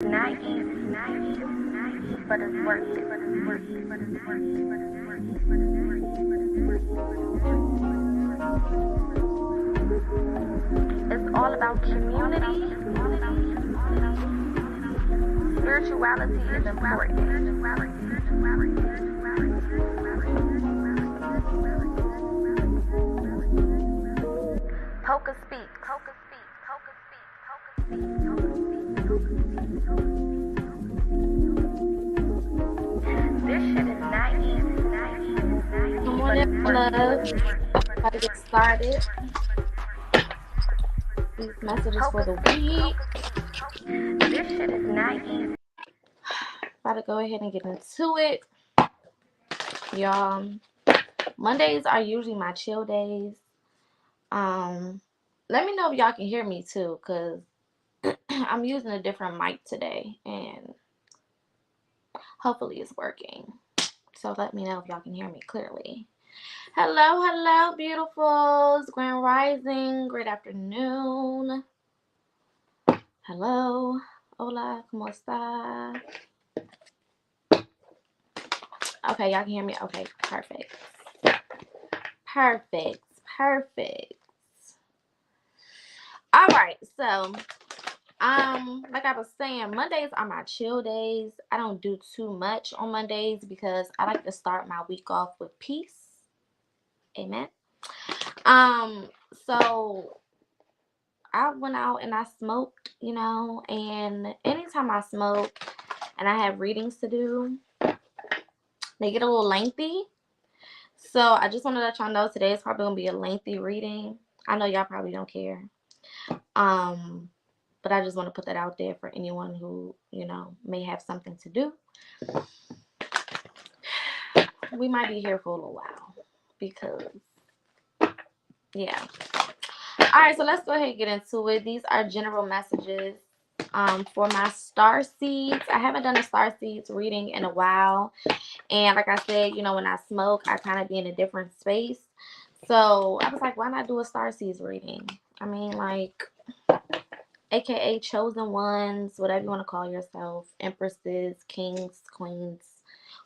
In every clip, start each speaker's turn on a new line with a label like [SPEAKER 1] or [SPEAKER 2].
[SPEAKER 1] Not easy, but it's worth it. It's all about community. Spirituality is important. PocaSPEAKS. This shit is not easy.
[SPEAKER 2] Come on in, love. About to get started. These messages for the week.
[SPEAKER 1] This shit is not easy.
[SPEAKER 2] About to go ahead and get into it. Y'all, Mondays are usually my chill days. Let me know if y'all can hear me too, because I'm using a different mic today and hopefully it's working. So let me know if y'all can hear me clearly. Hello, beautifuls. Grand Rising. Great afternoon. Hello. Hola, ¿cómo está? Okay, y'all can hear me? Okay, perfect. All right, so, like I was saying, Mondays are my chill days. I don't do too much on Mondays because I like to start my week off with peace. Amen. So I went out and I smoked, and anytime I smoke and I have readings to do, they get a little lengthy. So I just want to let y'all know today is probably going to be a lengthy reading. I know y'all probably don't care. But I just want to put that out there for anyone who, may have something to do. We might be here for a little while because, yeah. All right, so let's go ahead and get into it. These are general messages for my star seeds. I haven't done a star seeds reading in a while. And like I said, when I smoke, I kind of be in a different space. So I was like, why not do a star seeds reading? I mean, like, AKA chosen ones, whatever you want to call yourself, empresses, kings, queens,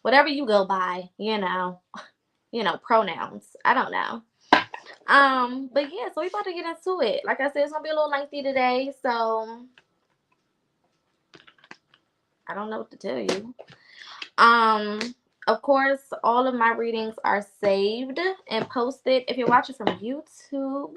[SPEAKER 2] whatever you go by, pronouns. I don't know. But yeah, so we about to get into it. Like I said, it's gonna be a little lengthy today, so I don't know what to tell you. Of course, all of my readings are saved and posted. If you're watching from YouTube,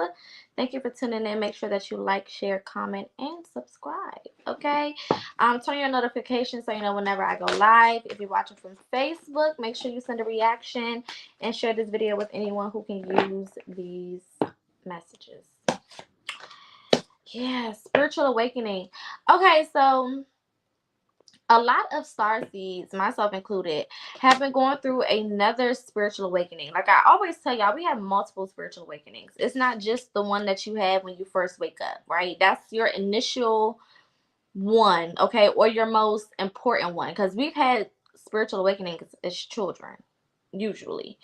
[SPEAKER 2] thank you for tuning in. Make sure that you like, share, comment, and subscribe. Okay? Turn your notifications so you know whenever I go live. If you're watching from Facebook, make sure you send a reaction and share this video with anyone who can use these messages. Yeah, spiritual awakening. Okay, so a lot of starseeds, myself included, have been going through another spiritual awakening. Like I always tell y'all, we have multiple spiritual awakenings. It's not just the one that you have when you first wake up, right? That's your initial one, okay, or your most important one, because we've had spiritual awakenings as children, usually.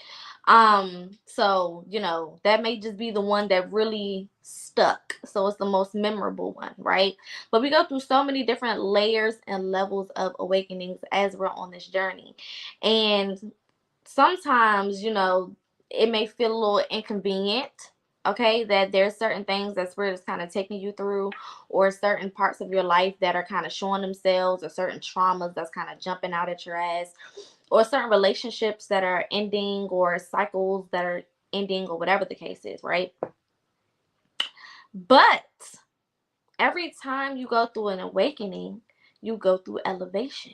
[SPEAKER 2] So that may just be the one that really stuck, so it's the most memorable one, right? But we go through so many different layers and levels of awakenings as we're on this journey, and sometimes it may feel a little inconvenient, okay, that there's certain things that spirit is kind of taking you through, or certain parts of your life that are kind of showing themselves, or certain traumas that's kind of jumping out at your ass, or certain relationships that are ending, or cycles that are ending, or whatever the case is, right? But every time you go through an awakening, you go through elevation,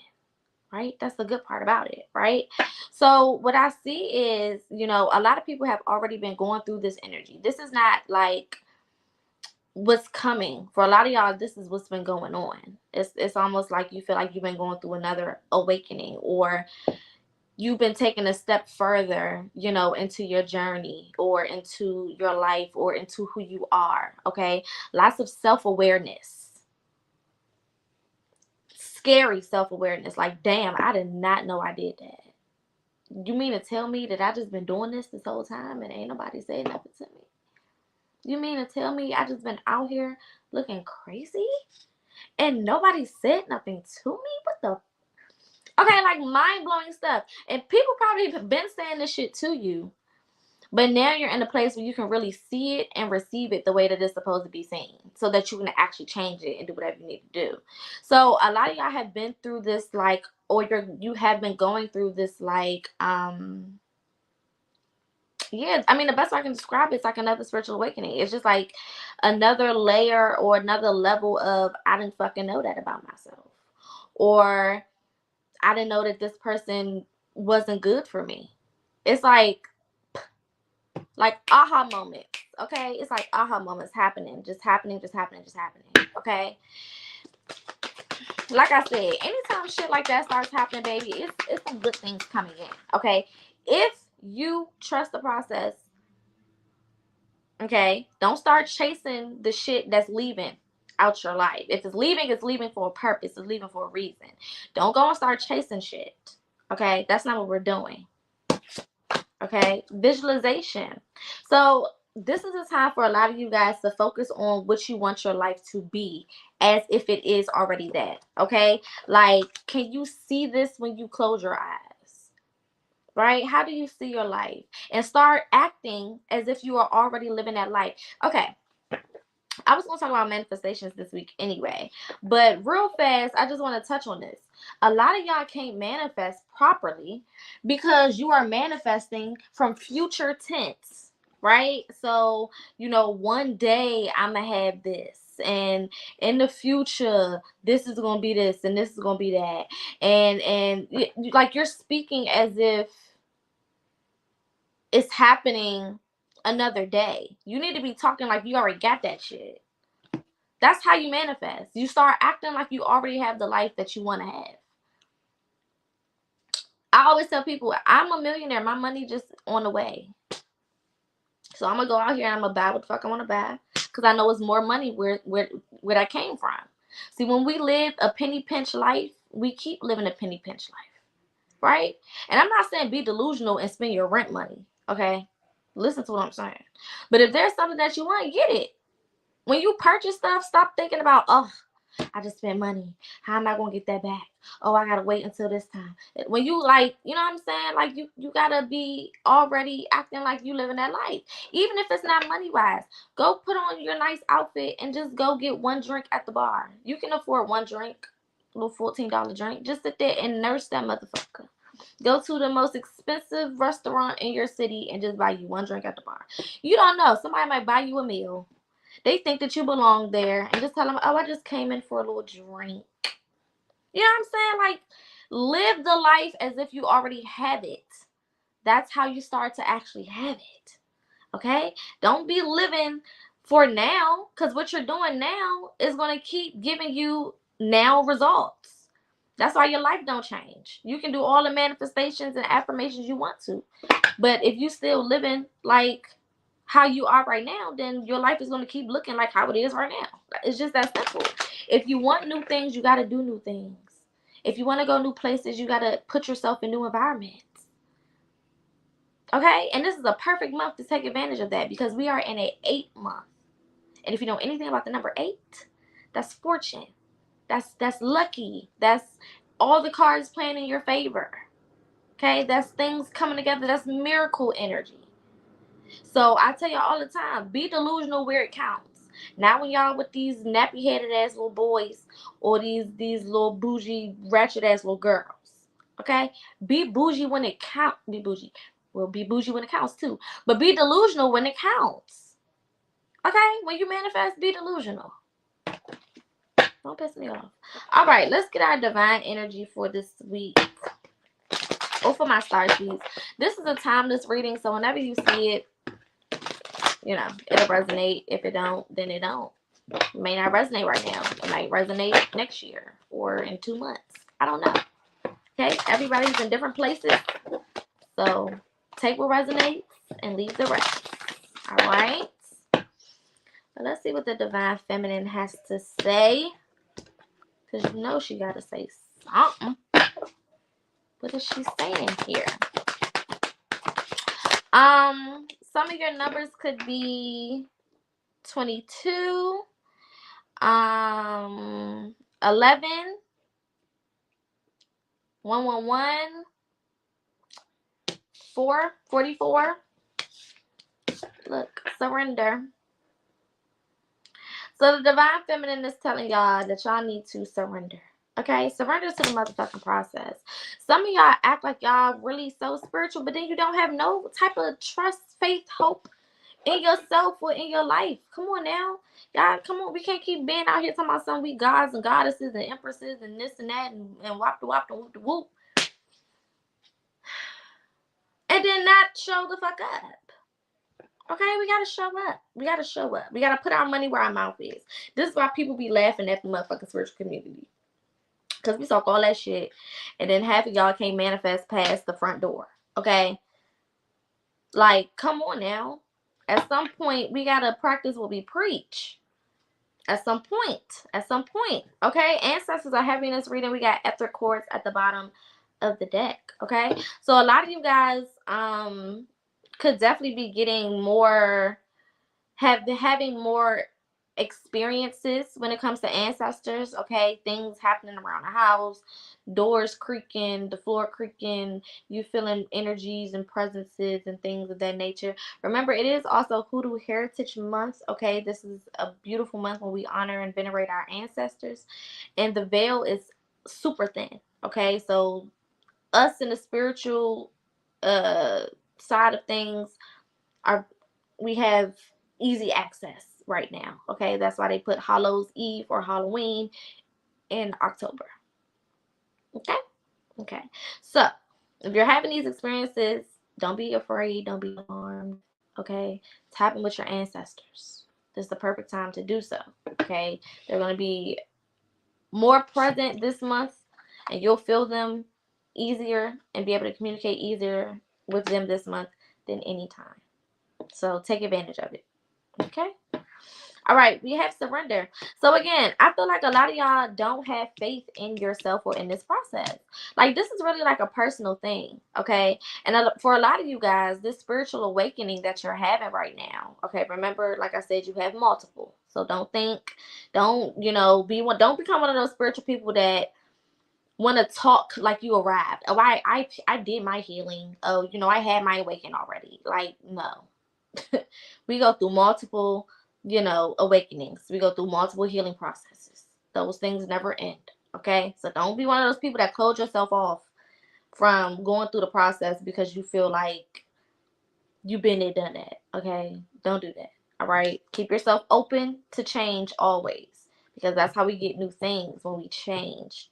[SPEAKER 2] right? That's the good part about it, right? So what I see is, a lot of people have already been going through this energy. This is not like what's coming. For a lot of y'all, this is what's been going on. It's almost like you feel like you've been going through another awakening, or you've been taking a step further, into your journey, or into your life, or into who you are, okay? Lots of self-awareness. Scary self-awareness. Like, damn, I did not know I did that. You mean to tell me that I just been doing this whole time and ain't nobody saying nothing to me? You mean to tell me I just been out here looking crazy? and nobody said nothing to me? What the? Okay, like mind-blowing stuff. And people probably have been saying this shit to you, but now you're in a place where you can really see it and receive it the way that it's supposed to be seen, so that you can actually change it and do whatever you need to do. So a lot of y'all have been through this, like, or you have been going through this, like, yeah, I mean, the best way I can describe it's like another spiritual awakening. It's just like another layer or another level of, I didn't fucking know that about myself, or I didn't know that this person wasn't good for me. It's like aha moments. Okay, it's like aha moments happening, just happening, just happening, just happening. Okay, like I said, anytime shit like that starts happening, baby, it's some good things coming in. Okay, if you trust the process, okay, don't start chasing the shit that's leaving out your life. If it's leaving for a purpose. It's leaving for a reason. Don't go and start chasing shit. Okay, that's not what we're doing. Okay, visualization. So this is a time for a lot of you guys to focus on what you want your life to be, as if it is already that. Okay, like, can you see this when you close your eyes? Right? How do you see your life? And start acting as if you are already living that life. Okay, I was going to talk about manifestations this week anyway, but real fast, I just want to touch on this. A lot of y'all can't manifest properly because you are manifesting from future tense, right? So, one day I'm going to have this, and in the future, this is going to be this, and this is going to be that. And like, you're speaking as if it's happening another day. You need to be talking like you already got that shit. That's how you manifest. You start acting like you already have the life that you want to have. I always tell people, I'm a millionaire. My money just on the way. So I'm going to go out here and I'm going to buy what the fuck I want to buy. Because I know it's more money where that came from. See, when we live a penny pinch life, we keep living a penny pinch life. Right? And I'm not saying be delusional and spend your rent money. Okay? Listen to what I'm saying. But if there's something that you want, get it. When you purchase stuff, stop thinking about, oh, I just spent money. How am I going to get that back? Oh, I got to wait until this time. When you, like, you know what I'm saying? Like, you got to be already acting like you living that life. Even if it's not money-wise. Go put on your nice outfit and just go get one drink at the bar. You can afford one drink, a little $14 drink. Just sit there and nurse that motherfucker. Go to the most expensive restaurant in your city and just buy you one drink at the bar. You don't know. Somebody might buy you a meal. They think that you belong there, and just tell them, oh, I just came in for a little drink. You know what I'm saying? Like, live the life as if you already have it. That's how you start to actually have it. Okay? Don't be living for now, because what you're doing now is going to keep giving you now results. That's why your life don't change. You can do all the manifestations and affirmations you want to, but if you still living like how you are right now, then your life is going to keep looking like how it is right now. It's just that simple. If you want new things, you got to do new things. If you want to go new places, you got to put yourself in new environments. Okay? And this is a perfect month to take advantage of that, because we are in an 8 month. And if you know anything about the number 8, that's fortune. That's lucky. That's all the cards playing in your favor. Okay? That's things coming together. That's miracle energy. So I tell y'all all the time, be delusional where it counts. Not when y'all with these nappy headed ass little boys or these little bougie ratchet ass little girls. Okay? Be bougie when it counts. Be bougie. Well, be bougie when it counts too. But be delusional when it counts. Okay? When you manifest, be delusional. Don't piss me off. Alright, let's get our divine energy for this week. Or for my starseeds. This is a timeless reading, so whenever you see it, it'll resonate. If it don't, then it don't. It may not resonate right now. It might resonate next year or in 2 months. I don't know. Okay? Everybody's in different places. So take what resonates and leave the rest. Alright? So let's see what the divine feminine has to say. Because you know she got to say something. What is she saying here? Some of your numbers could be 22, 11, 111, 4, 44. Look, surrender. So the divine feminine is telling y'all that y'all need to surrender. Okay, surrender to the motherfucking process. Some of y'all act like y'all really so spiritual, but then you don't have no type of trust, faith, hope in yourself or in your life. Come on now. Y'all, come on. We can't keep being out here talking about some we gods and goddesses and empresses and this and that and wop the wop the whoop the whoop. And then not show the fuck up. Okay, we gotta show up. We gotta show up. We gotta put our money where our mouth is. This is why people be laughing at the motherfucking spiritual community. Because we talk all that shit. And then half of y'all can't manifest past the front door. Okay? Like, come on now. At some point, we gotta practice what we preach. At some point. Okay? Ancestors are having this reading. We got etheric cords at the bottom of the deck. Okay? So a lot of you guys could definitely be getting more, having more experiences when it comes to ancestors. Okay, things happening around the house, doors creaking, the floor creaking, you feeling energies and presences and things of that nature. Remember, it is also Hoodoo Heritage Month. Okay, this is a beautiful month when we honor and venerate our ancestors, and the veil is super thin. Okay, so us in the spiritual side of things we have easy access right now. Okay, that's why they put Hallows Eve or Halloween in October. Okay. So if you're having these experiences, don't be afraid, don't be alarmed. Okay, tap in with your ancestors. This is the perfect time to do so. Okay, they're going to be more present this month, and you'll feel them easier and be able to communicate easier with them this month than any time. So take advantage of it. Okay. All right. We have surrender. So again, I feel like a lot of y'all don't have faith in yourself or in this process. Like, this is really like a personal thing. Okay. And for a lot of you guys, this spiritual awakening that you're having right now. Okay. Remember, like I said, you have multiple. So don't don't become one of those spiritual people that want to talk like you arrived. Oh, I did my healing. Oh, I had my awakening already. Like, no. We go through multiple, awakenings. We go through multiple healing processes. Those things never end. Okay? So don't be one of those people that close yourself off from going through the process because you feel like you've been there, done that. Okay? Don't do that. All right? Keep yourself open to change always, because that's how we get new things, when we change.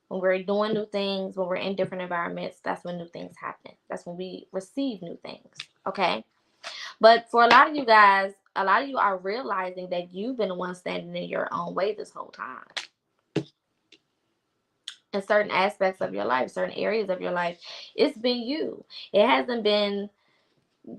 [SPEAKER 2] When we're doing new things, when we're in different environments, that's when new things happen. That's when we receive new things. Okay? But for a lot of you guys, a lot of you are realizing that you've been the one standing in your own way this whole time. In certain aspects of your life, certain areas of your life, it's been you. It hasn't been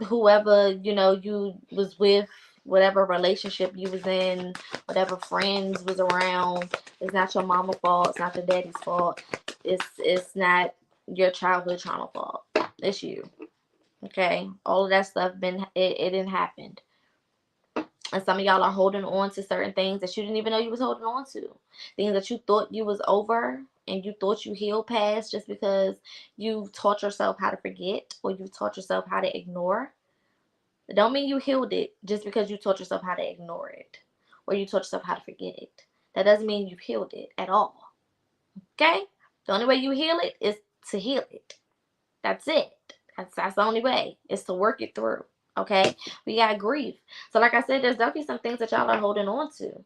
[SPEAKER 2] whoever, you was with, whatever relationship you was in, whatever friends was around. It's not your mama's fault. It's not your daddy's fault. It's not your childhood trauma fault. It's you. Okay? All of that stuff it didn't happen. And some of y'all are holding on to certain things that you didn't even know you was holding on to. Things that you thought you was over and you thought you healed past just because you taught yourself how to forget or you taught yourself how to ignore. It don't mean you healed it just because you taught yourself how to ignore it or you taught yourself how to forget it. That doesn't mean you've healed it at all. Okay? The only way you heal it is to heal it. That's it. That's the only way, is to work it through. Okay? We got grief. So like I said, there's definitely some things that y'all are holding on to.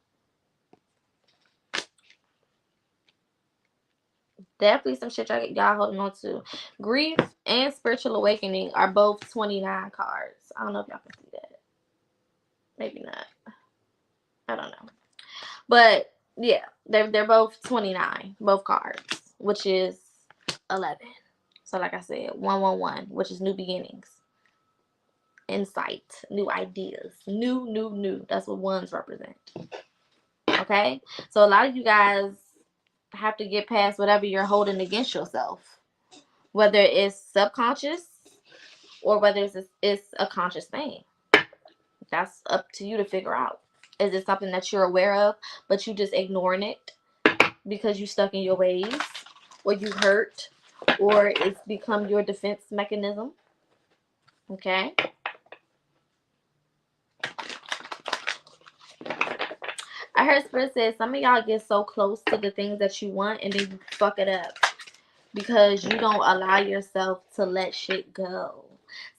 [SPEAKER 2] Definitely some shit y'all holding on to. Grief and spiritual awakening are both 29 cards. I don't know if y'all can see that. Maybe not. I don't know. But yeah, they're both 29, both cards, which is 11. So like I said, 111, which is new beginnings. Insight, new ideas, new. That's what ones represent. Okay? So a lot of you guys have to get past whatever you're holding against yourself, whether it's subconscious or whether it's a conscious thing. That's up to you to figure out. Is it something that you're aware of, but you just ignoring it because you stuck in your ways, or you hurt, or it's become your defense mechanism? Okay. I heard Spirit say some of y'all get so close to the things that you want and then you fuck it up because you don't allow yourself to let shit go.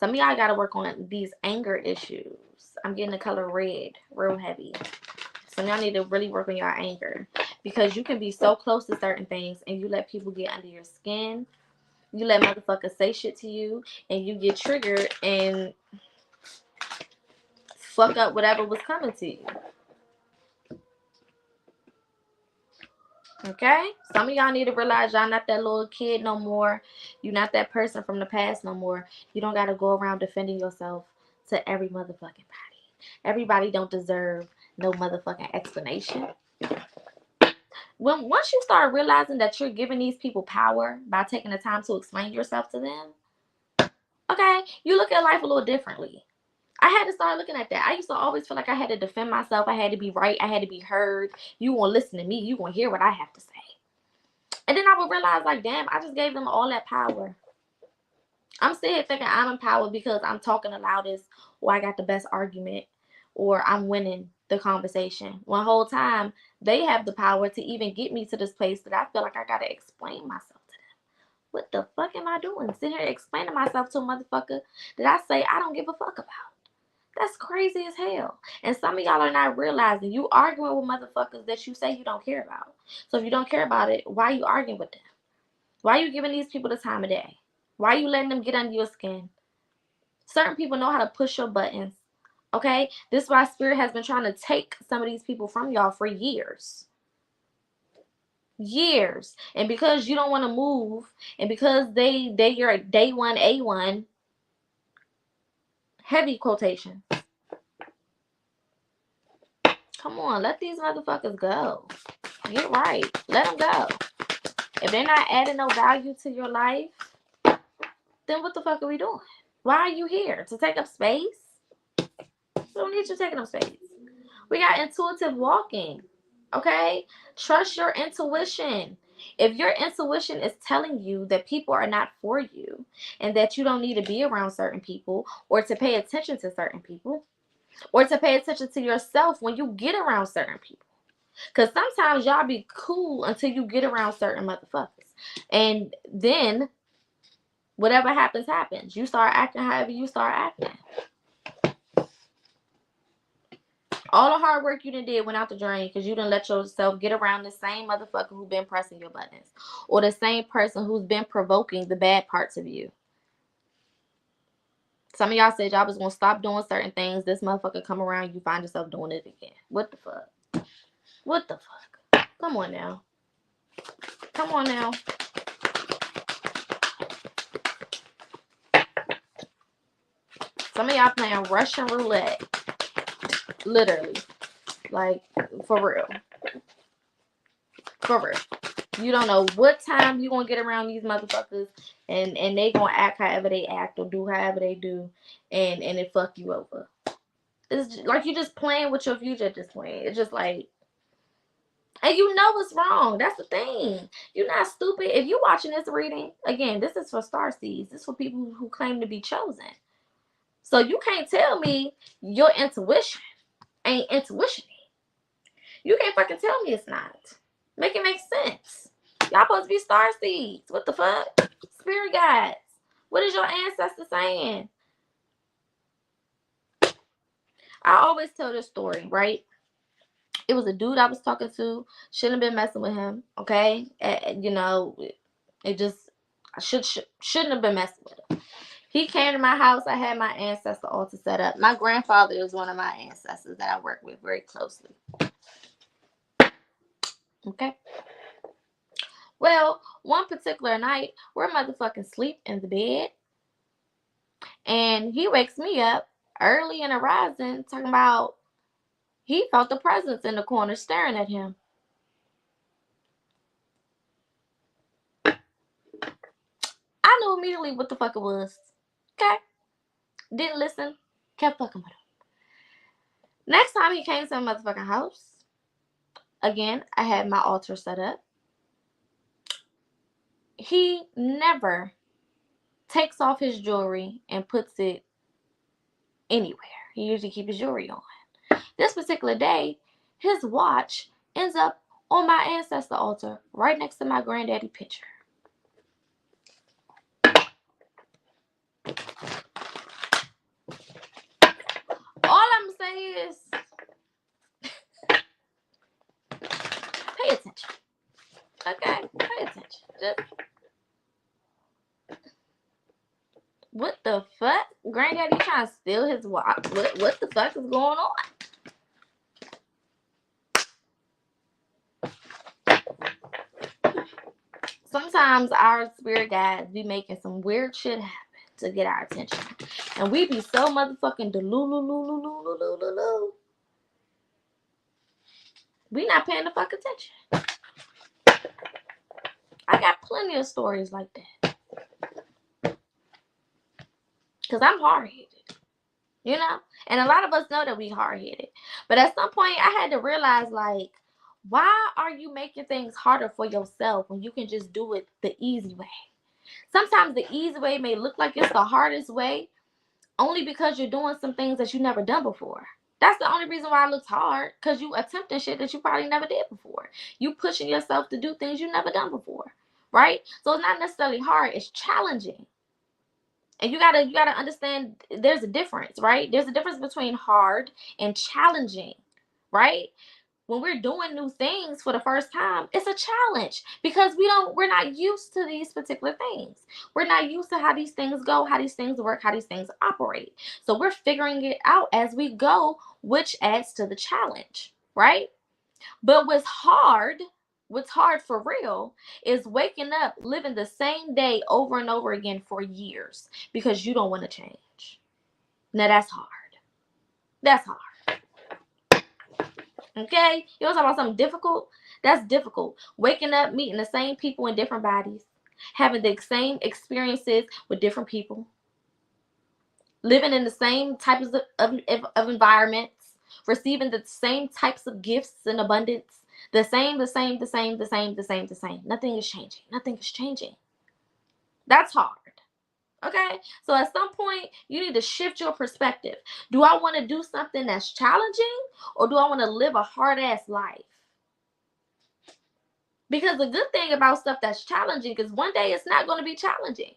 [SPEAKER 2] Some of y'all got to work on these anger issues. I'm getting the color red real heavy. Some of y'all need to really work on your anger because you can be so close to certain things and you let people get under your skin. You let motherfuckers say shit to you and you get triggered and fuck up whatever was coming to you. Okay? Some of y'all need to realize y'all not that little kid no more. You're not that person from the past no more. You don't got to go around defending yourself to every motherfucking body. Everybody don't deserve no motherfucking explanation. Once you start realizing that you're giving these people power by taking the time to explain yourself to them, okay, you look at life a little differently. I had to start looking at that. I used to always feel like I had to defend myself. I had to be right. I had to be heard. You won't listen to me. You won't hear what I have to say. And then I would realize, like, damn, I just gave them all that power. I'm still here thinking I'm empowered because I'm talking the loudest, or I got the best argument, or I'm winning the conversation. One whole time, they have the power to even get me to this place that I feel like I got to explain myself to them. What the fuck am I doing? Sitting here explaining myself to a motherfucker that I say I don't give a fuck about. That's crazy as hell. And some of y'all are not realizing you arguing with motherfuckers that you say you don't care about. So if you don't care about it, why are you arguing with them? Why are you giving these people the time of day? Why are you letting them get under your skin? Certain people know how to push your buttons. Okay? This is why Spirit has been trying to take some of these people from y'all for years. Years. And because you don't want to move, and because they your day one A1, heavy quotation. Come on, let these motherfuckers go. Get right. Let them go. If they're not adding no value to your life, then what the fuck are we doing? Why are you here? To take up space? We don't need you taking up space. We got intuitive walking. Okay? Trust your intuition. If your intuition is telling you that people are not for you and that you don't need to be around certain people or to pay attention to certain people or to pay attention to yourself when you get around certain people. Because sometimes y'all be cool until you get around certain motherfuckers. And then whatever happens, happens. You start acting however you start acting. All the hard work you done did went out the drain because you done let yourself get around the same motherfucker who been pressing your buttons. Or the same person who's been provoking the bad parts of you. Some of y'all said y'all was going to stop doing certain things. This motherfucker come around, you find yourself doing it again. What the fuck? What the fuck? Come on now. Come on now. Some of y'all playing Russian roulette. Literally. Like, for real. For real. You don't know what time you gonna get around these motherfuckers and they gonna act however they act or do however they do and it fuck you over. It's just, like you just playing with your future at this point. It's just like, and you know what's wrong. That's the thing. You're not stupid. If you watching this reading, again, this is for Starseeds. This is for people who claim to be chosen. So you can't tell me your intuition ain't intuition. You can't fucking tell me it's not. Make it make sense. Y'all supposed to be Starseeds. What the fuck? Spirit guides. What is your ancestor saying? I always tell this story, right? It was a dude I was talking to. Shouldn't have been messing with him, okay? You know, it just, I shouldn't have been messing with him. He came to my house. I had my ancestor altar set up. My grandfather is one of my ancestors that I work with very closely. Okay? Well, one particular night, we're motherfucking sleep in the bed. And he wakes me up early in the rising, talking about he felt the presence in the corner staring at him. I knew immediately what the fuck it was. Okay? Didn't listen. Kept fucking with him. Next time he came to my motherfucking house, again, I had my altar set up. He never takes off his jewelry and puts it anywhere. He usually keeps his jewelry on. This particular day, his watch ends up on my ancestor altar right next to my granddaddy picture. All I'm saying is pay attention. Okay? Pay attention. Just what the fuck? Granddaddy trying to steal his watch. What the fuck is going on? Sometimes our spirit guides be making some weird shit happen to get our attention. And we be so motherfucking delulu. We not paying the fuck attention. I got plenty of stories like that. Because I'm hard-headed. You know? And a lot of us know that we hard-headed. But at some point, I had to realize, like, why are you making things harder for yourself when you can just do it the easy way? Sometimes the easy way may look like it's the hardest way only because you're doing some things that you never done before. That's the only reason why it looks hard, because you attempting shit that you probably never did before. You pushing yourself to do things you never done before, right? So it's not necessarily hard, it's challenging. And you gotta understand there's a difference, right? There's a difference between hard and challenging, right? When we're doing new things for the first time, it's a challenge because we're not used to these particular things. We're not used to how these things go, how these things work, how these things operate. So we're figuring it out as we go, which adds to the challenge, right? But what's hard for real is waking up, living the same day over and over again for years because you don't want to change. Now that's hard. That's hard. Okay? You want to talk about something difficult? That's difficult. Waking up, meeting the same people in different bodies, having the same experiences with different people, living in the same types of environments, receiving the same types of gifts in abundance. The same. Nothing is changing. Nothing is changing. That's hard. Okay? So at some point, you need to shift your perspective. Do I want to do something that's challenging, or do I want to live a hard-ass life? Because the good thing about stuff that's challenging is one day it's not going to be challenging.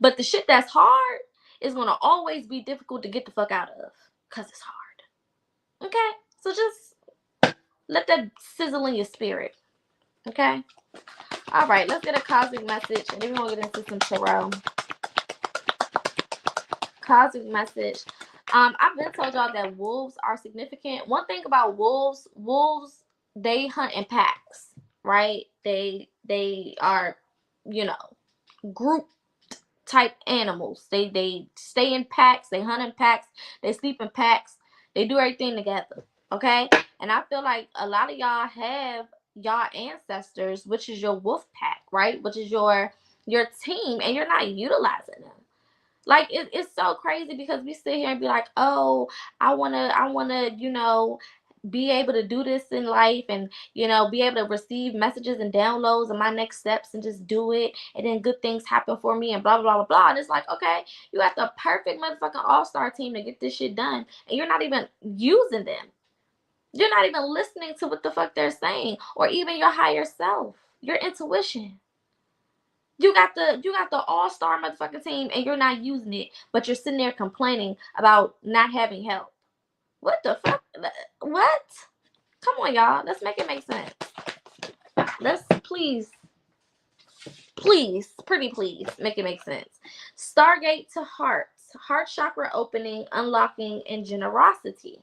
[SPEAKER 2] But the shit that's hard is going to always be difficult to get the fuck out of because it's hard. Okay? So just let that sizzle in your spirit. Okay? All right, let's get a cosmic message, and then we're going to get into some tarot. Cosmic message. I've been told y'all that wolves are significant. One thing about wolves, they hunt in packs, right? They are, group type animals. They stay in packs, they hunt in packs, they sleep in packs, they do everything together. Okay? And I feel like a lot of y'all have y'all ancestors, which is your wolf pack, right? Which is your team, and you're not utilizing them. Like it's so crazy because we sit here and be like, oh, I wanna, be able to do this in life and, be able to receive messages and downloads and my next steps and just do it. And then good things happen for me and blah, blah, blah, blah. And it's like, okay, you got the perfect motherfucking all-star team to get this shit done. And you're not even using them. You're not even listening to what the fuck they're saying, or even your higher self, your intuition. You got the all-star motherfucking team and you're not using it, but you're sitting there complaining about not having help. What the fuck? What? Come on, y'all. Let's make it make sense. Let's please, pretty please, make it make sense. Stargate to hearts. Heart chakra opening, unlocking, and generosity.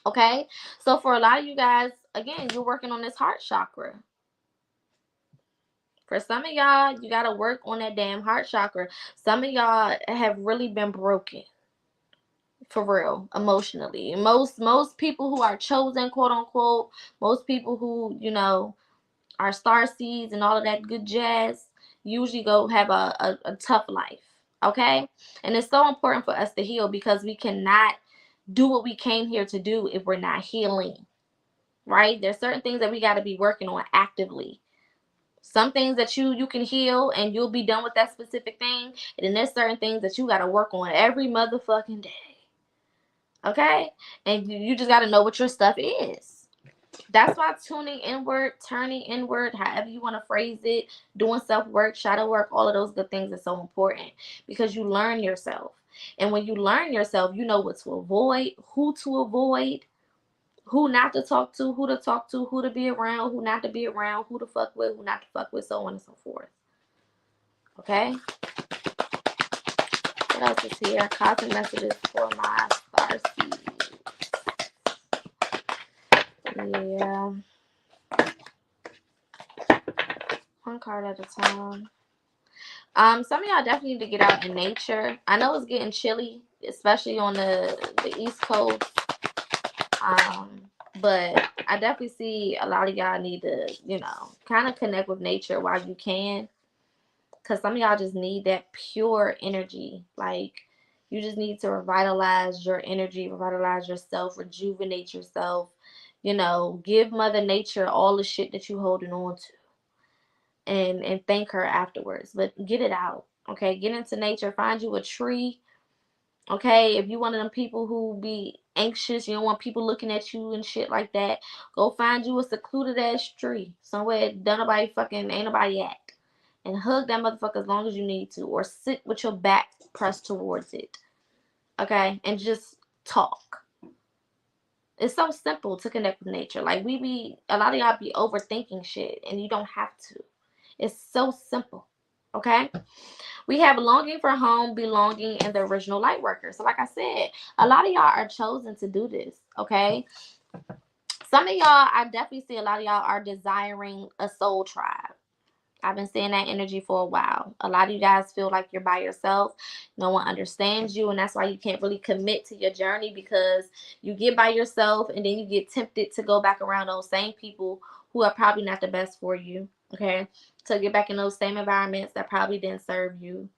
[SPEAKER 2] Okay? So for a lot of you guys, again, you're working on this heart chakra. For some of y'all, you got to work on that damn heart chakra. Some of y'all have really been broken. For real, emotionally. Most people who are chosen, quote unquote, most people who, are starseeds and all of that good jazz, usually go have a tough life. Okay? And it's so important for us to heal, because we cannot do what we came here to do if we're not healing. Right? There's certain things that we got to be working on actively. Some things that you can heal and you'll be done with that specific thing. And then there's certain things that you got to work on every motherfucking day. Okay? And you just got to know what your stuff is. That's why tuning inward, turning inward, however you want to phrase it, doing self-work, shadow work, all of those good things are so important, because you learn yourself. And when you learn yourself, you know what to avoid, who who not to talk to, who to be around, who not to be around, who to fuck with, who not to fuck with, so on and so forth. Okay? What else is here? Cosmic messages for my star seeds. Yeah. One card at a time. Some of y'all definitely need to get out in nature. I know it's getting chilly, especially on the East Coast. But I definitely see a lot of y'all need to, kind of connect with nature while you can. Because some of y'all just need that pure energy. Like, you just need to revitalize your energy, revitalize yourself, rejuvenate yourself. Give Mother Nature all the shit that you holding on to. And thank her afterwards. But get it out. Okay? Get into nature. Find you a tree. Okay? If you one of them people who be anxious, you don't want people looking at you and shit like that, go find you a secluded ass tree. Somewhere ain't nobody at. And hug that motherfucker as long as you need to. Or sit with your back pressed towards it. Okay? And just talk. It's so simple to connect with nature. Like, a lot of y'all be overthinking shit. And you don't have to. It's so simple. Okay? We have longing for home, belonging, and the original light worker. So like I said, a lot of y'all are chosen to do this. Okay? Some of y'all, I definitely see a lot of y'all are desiring a soul tribe. I've been seeing that energy for a while. A lot of you guys feel like you're by yourself. No one understands you, and that's why you can't really commit to your journey, because you get by yourself and then you get tempted to go back around those same people who are probably not the best for you. Okay? To get back in those same environments that probably didn't serve you.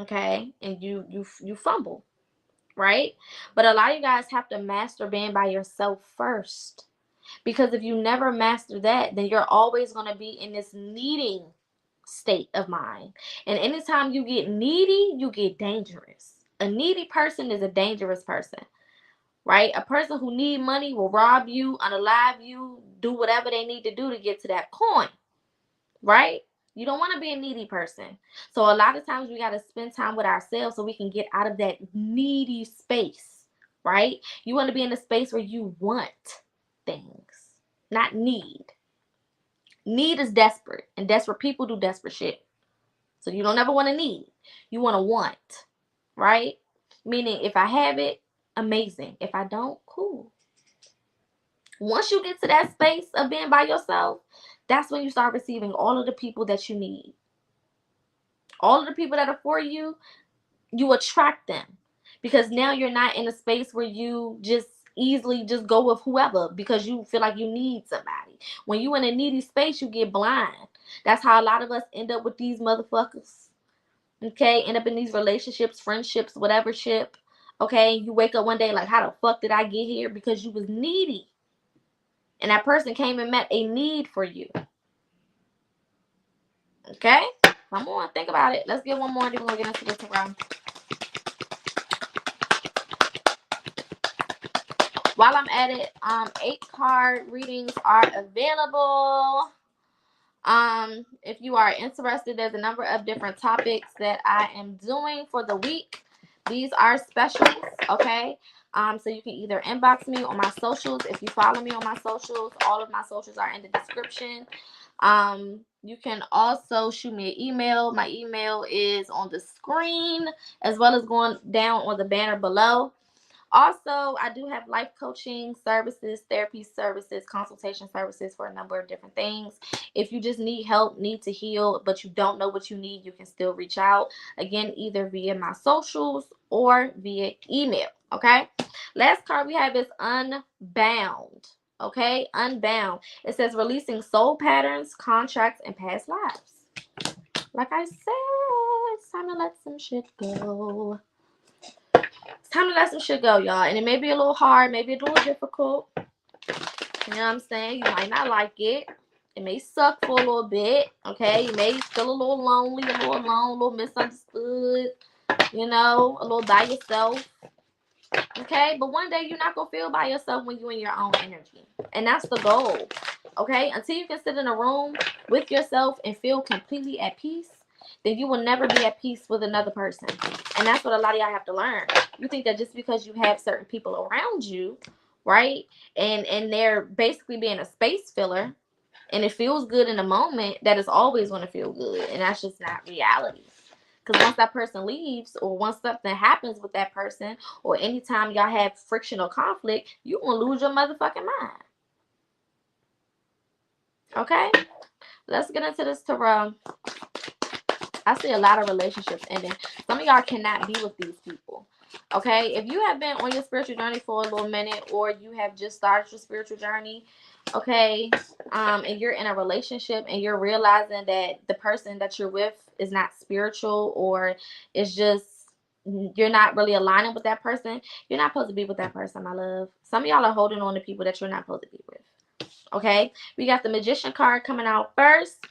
[SPEAKER 2] Okay? And you fumble. Right? But a lot of you guys have to master being by yourself first. Because if you never master that, then you're always going to be in this needing state of mind. And anytime you get needy, you get dangerous. A needy person is a dangerous person. Right? A person who needs money will rob you, unalive you, do whatever they need to do to get to that coin. Right? You don't want to be a needy person. So a lot of times we got to spend time with ourselves so we can get out of that needy space. Right? You want to be in a space where you want things, not need. Need is desperate, and desperate people do desperate shit. So you don't ever want to need. You want to want, right? Meaning, if I have it, amazing. If I don't, cool. Once you get to that space of being by yourself, that's when you start receiving all of the people that you need. All of the people that are for you, you attract them. Because now you're not in a space where you just easily just go with whoever because you feel like you need somebody. When you in a needy space, you get blind. That's how a lot of us end up with these motherfuckers. Okay? End up in these relationships, friendships, whatever ship. Okay? You wake up one day like, how the fuck did I get here? Because you was needy. And that person came and met a need for you. Okay? Come on, think about it. Let's get one more, then we're going to get into this round. While I'm at it, 8 card readings are available. If you are interested, there's a number of different topics that I am doing for the week. These are specials, okay? So you can either inbox me on my socials. If you follow me on my socials, all of my socials are in the description. You can also shoot me an email. My email is on the screen, as well as going down on the banner below. Also, I do have life coaching services, therapy services, consultation services for a number of different things. If you just need help, need to heal, but you don't know what you need, you can still reach out. Again, either via my socials or via email, okay? Last card we have is Unbound, okay? Unbound. It says releasing soul patterns, contracts, and past lives. Like I said, It's time to let some shit go. It's time to let some shit go, y'all. And it may be a little hard, maybe a little difficult. You know what I'm saying? You might not like it. It may suck for a little bit, okay? You may feel a little lonely, a little alone, a little misunderstood, you know, a little by yourself, okay? But one day you're not going to feel by yourself when you're in your own energy. And that's the goal, okay? Until you can sit in a room with yourself and feel completely at peace, then you will never be at peace with another person. And that's what a lot of y'all have to learn. You think that just because you have certain people around you, right, and they're basically being a space filler, and it feels good in the moment, that it's always going to feel good. And that's just not reality. Because once that person leaves, or once something happens with that person, or anytime y'all have friction or conflict, you're going to lose your motherfucking mind. Okay? Let's get into this tarot. I see a lot of relationships ending. Some of y'all cannot be with these people. Okay? If you have been on your spiritual journey for a little minute, or you have just started your spiritual journey, okay, and you're in a relationship and you're realizing that the person that you're with is not spiritual, or it's just you're not really aligning with that person, you're not supposed to be with that person, my love. Some of y'all are holding on to people that you're not supposed to be with. Okay? We got the Magician card coming out first.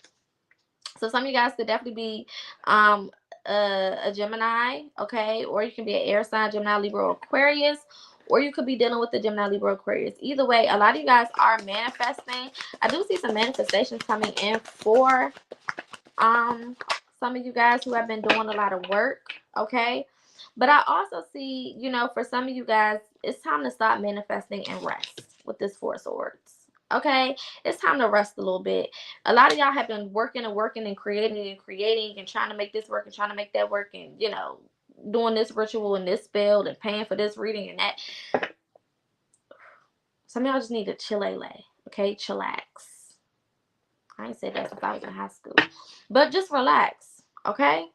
[SPEAKER 2] So some of you guys could definitely be a Gemini, okay? Or you can be an air sign, Gemini, Libra, or Aquarius. Or you could be dealing with the Gemini, Libra, Aquarius. Either way, a lot of you guys are manifesting. I do see some manifestations coming in for some of you guys who have been doing a lot of work, okay? But I also see, you know, for some of you guys, it's time to stop manifesting and rest with this Four of Swords. Okay, it's time to rest a little bit. A lot of y'all have been working and creating and trying to make this work and trying to make that work, and, you know, doing this ritual and this spell and paying for this reading and that. Some of y'all just need to chill-a-lay, okay? Chillax. I ain't said that since I was in high school. But just relax, okay?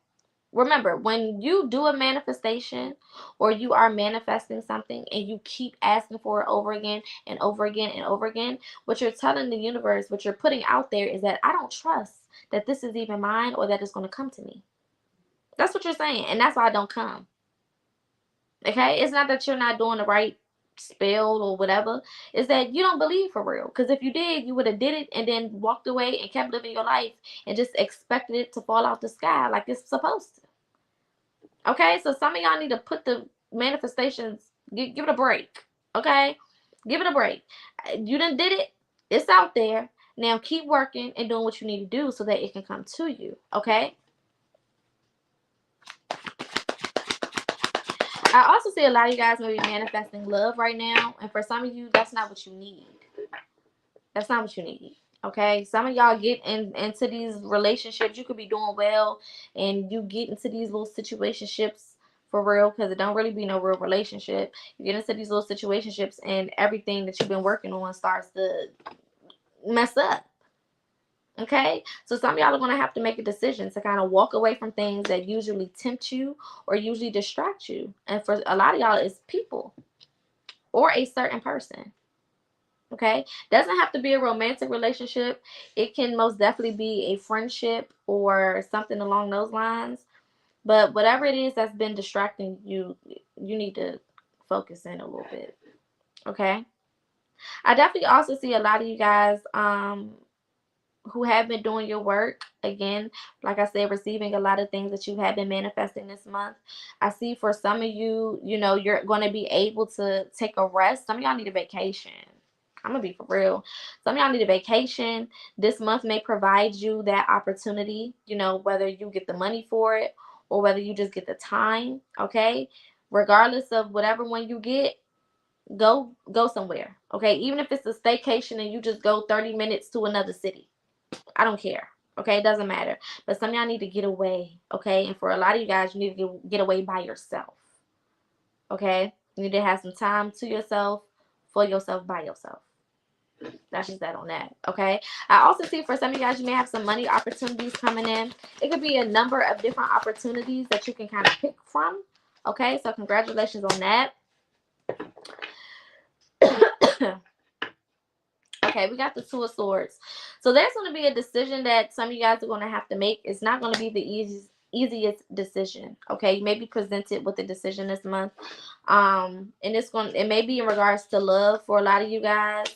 [SPEAKER 2] Remember, when you do a manifestation, or you are manifesting something and you keep asking for it over again and over again and over again, what you're telling the universe, what you're putting out there, is that I don't trust that this is even mine, or that it's going to come to me. That's what you're saying. And that's why I don't come. Okay? It's not that you're not doing the right spell or whatever. It's that you don't believe for real. Because if you did, you would have did it and then walked away and kept living your life and just expected it to fall out the sky like it's supposed to. Okay, so some of y'all need to put the manifestations, give it a break. Okay, give it a break. You done did it. It's out there. Now keep working and doing what you need to do so that it can come to you. Okay. I also see a lot of you guys may be manifesting love right now, and for some of you, that's not what you need. That's not what you need. Okay, some of y'all get into these relationships. You could be doing well, and you get into these little situationships for real, because it don't really be no real relationship. You get into these little situationships, and everything that you've been working on starts to mess up. Okay, so some of y'all are going to have to make a decision to kind of walk away from things that usually tempt you or usually distract you. And for a lot of y'all, it's people or a certain person. Okay, doesn't have to be a romantic relationship. It can most definitely be a friendship or something along those lines. But whatever it is that's been distracting you, you need to focus in a little bit. Okay, I definitely also see a lot of you guys who have been doing your work. Again, like I said, receiving a lot of things that you have been manifesting this month. I see for some of you, you know, you're going to be able to take a rest. Some of y'all need a vacation. I'm going to be for real. Some of y'all need a vacation. This month may provide you that opportunity, you know, whether you get the money for it or whether you just get the time, okay? Regardless of whatever one you get, go somewhere, okay? Even if it's a staycation and you just go 30 minutes to another city. I don't care, okay? It doesn't matter. But some of y'all need to get away, okay? And for a lot of you guys, you need to get away by yourself, okay? You need to have some time to yourself, for yourself, by yourself. That's just that on that, okay? I also see for some of you guys, you may have some money opportunities coming in. It could be a number of different opportunities that you can kind of pick from, okay? So congratulations on that. Okay, we got the Two of Swords. So there's going to be a decision that some of you guys are going to have to make. It's not going to be the easiest decision. Okay, you may be presented with a decision this month, and it may be in regards to love for a lot of you guys,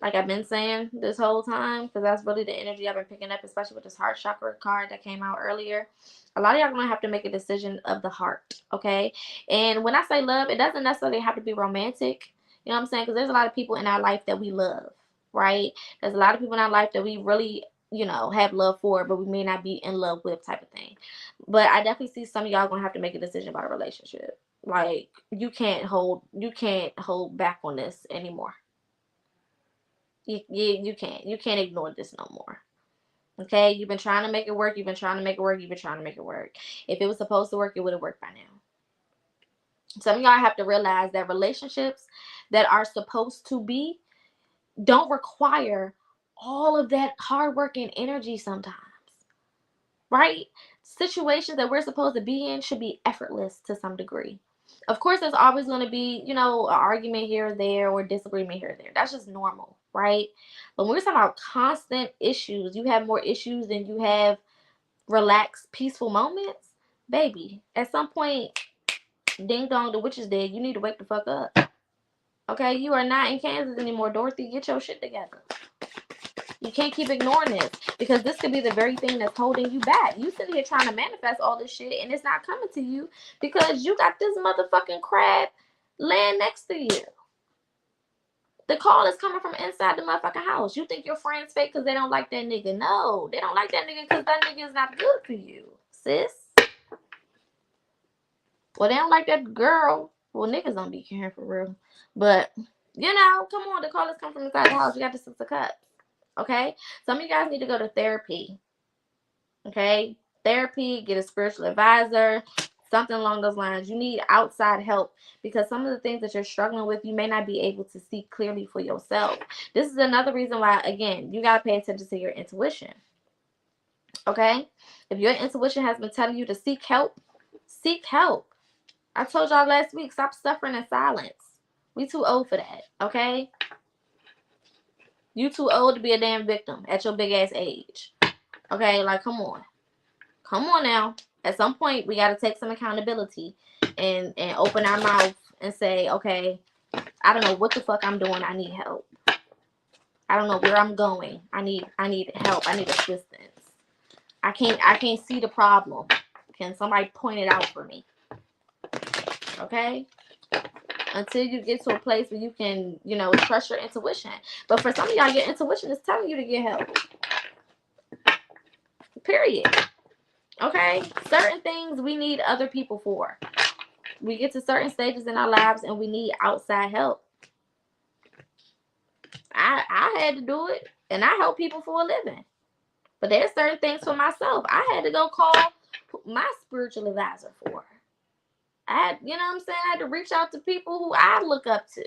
[SPEAKER 2] like I've been saying this whole time, because that's really the energy I've been picking up, especially with this heart chakra card that came out earlier. A lot of y'all gonna have to make a decision of the heart, okay? And when I say love, it doesn't necessarily have to be romantic. You know what I'm saying? Because there's a lot of people in our life that we love, right? There's a lot of people in our life that we really, have love for, but we may not be in love with, type of thing. But I definitely see some of y'all gonna have to make a decision about a relationship. Like, you can't hold back on this anymore. You can't ignore this no more. Okay, you've been trying to make it work. You've been trying to make it work. You've been trying to make it work. If it was supposed to work, it would have worked by now. Some of y'all have to realize that relationships that are supposed to be don't require all of that hard work and energy sometimes, right? Situations that we're supposed to be in should be effortless to some degree. Of course, there's always going to be, an argument here or there, or disagreement here or there. That's just normal, right? But when we're talking about constant issues, you have more issues than you have relaxed, peaceful moments, baby. At some point, ding dong, the witch is dead. You need to wake the fuck up. Okay, you are not in Kansas anymore, Dorothy. Get your shit together. You can't keep ignoring this, because this could be the very thing that's holding you back. You sitting here trying to manifest all this shit, and it's not coming to you because you got this motherfucking crab laying next to you. The call is coming from inside the motherfucking house. You think your friends fake because they don't like that nigga. No, they don't like that nigga because that nigga is not good for you, sis. Well, they don't like that girl. Well, niggas don't be caring for real. But, come on. The call is coming from inside the house. You got the 6 of Cups. Okay? Some of you guys need to go to therapy. Okay? Therapy, get a spiritual advisor, something along those lines. You need outside help, because some of the things that you're struggling with, you may not be able to see clearly for yourself. This is another reason why, again, you got to pay attention to your intuition. Okay? If your intuition has been telling you to seek help, seek help. I told y'all last week, stop suffering in silence. We too old for that, okay? You too old to be a damn victim at your big ass age. Okay, like, come on. Come on now. At some point, we got to take some accountability and open our mouth and say, okay, I don't know what the fuck I'm doing. I need help. I don't know where I'm going. I need help. I need assistance. I can't see the problem. Can somebody point it out for me? Okay? Until you get to a place where you can, trust your intuition. But for some of y'all, your intuition is telling you to get help. Period. Okay? Certain things we need other people for. We get to certain stages in our lives and we need outside help. I had to do it, and I help people for a living. But there's certain things for myself I had to go call my spiritual advisor for. I had to reach out to people who I look up to.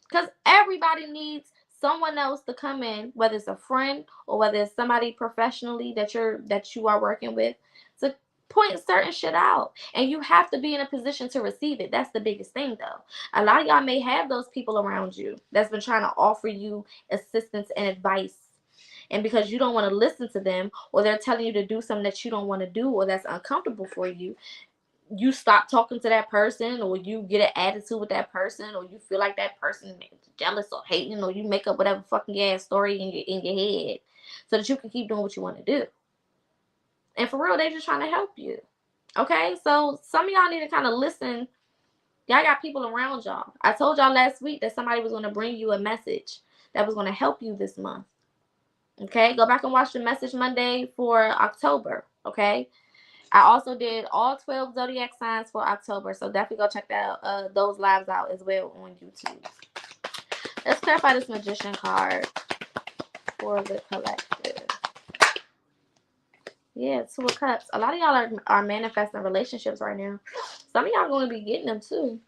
[SPEAKER 2] Because everybody needs someone else to come in, whether it's a friend or whether it's somebody professionally that you are working with, to point certain shit out. And you have to be in a position to receive it. That's the biggest thing, though. A lot of y'all may have those people around you that's been trying to offer you assistance and advice. And because you don't want to listen to them, or they're telling you to do something that you don't want to do or that's uncomfortable for you, you stop talking to that person, or you get an attitude with that person, or you feel like that person is jealous or hating, or you make up whatever fucking ass story in your head so that you can keep doing what you want to do. And for real, they're just trying to help you. Okay? So some of y'all need to kind of listen. Y'all got people around y'all. I told y'all last week that somebody was going to bring you a message that was going to help you this month. Okay? Go back and watch the message Monday for October. Okay? I also did all 12 zodiac signs for October, so definitely go check those lives out as well on YouTube. Let's clarify this Magician card for the collective. Yeah, 2 of Cups. A lot of y'all are manifesting relationships right now. Some of y'all are going to be getting them too.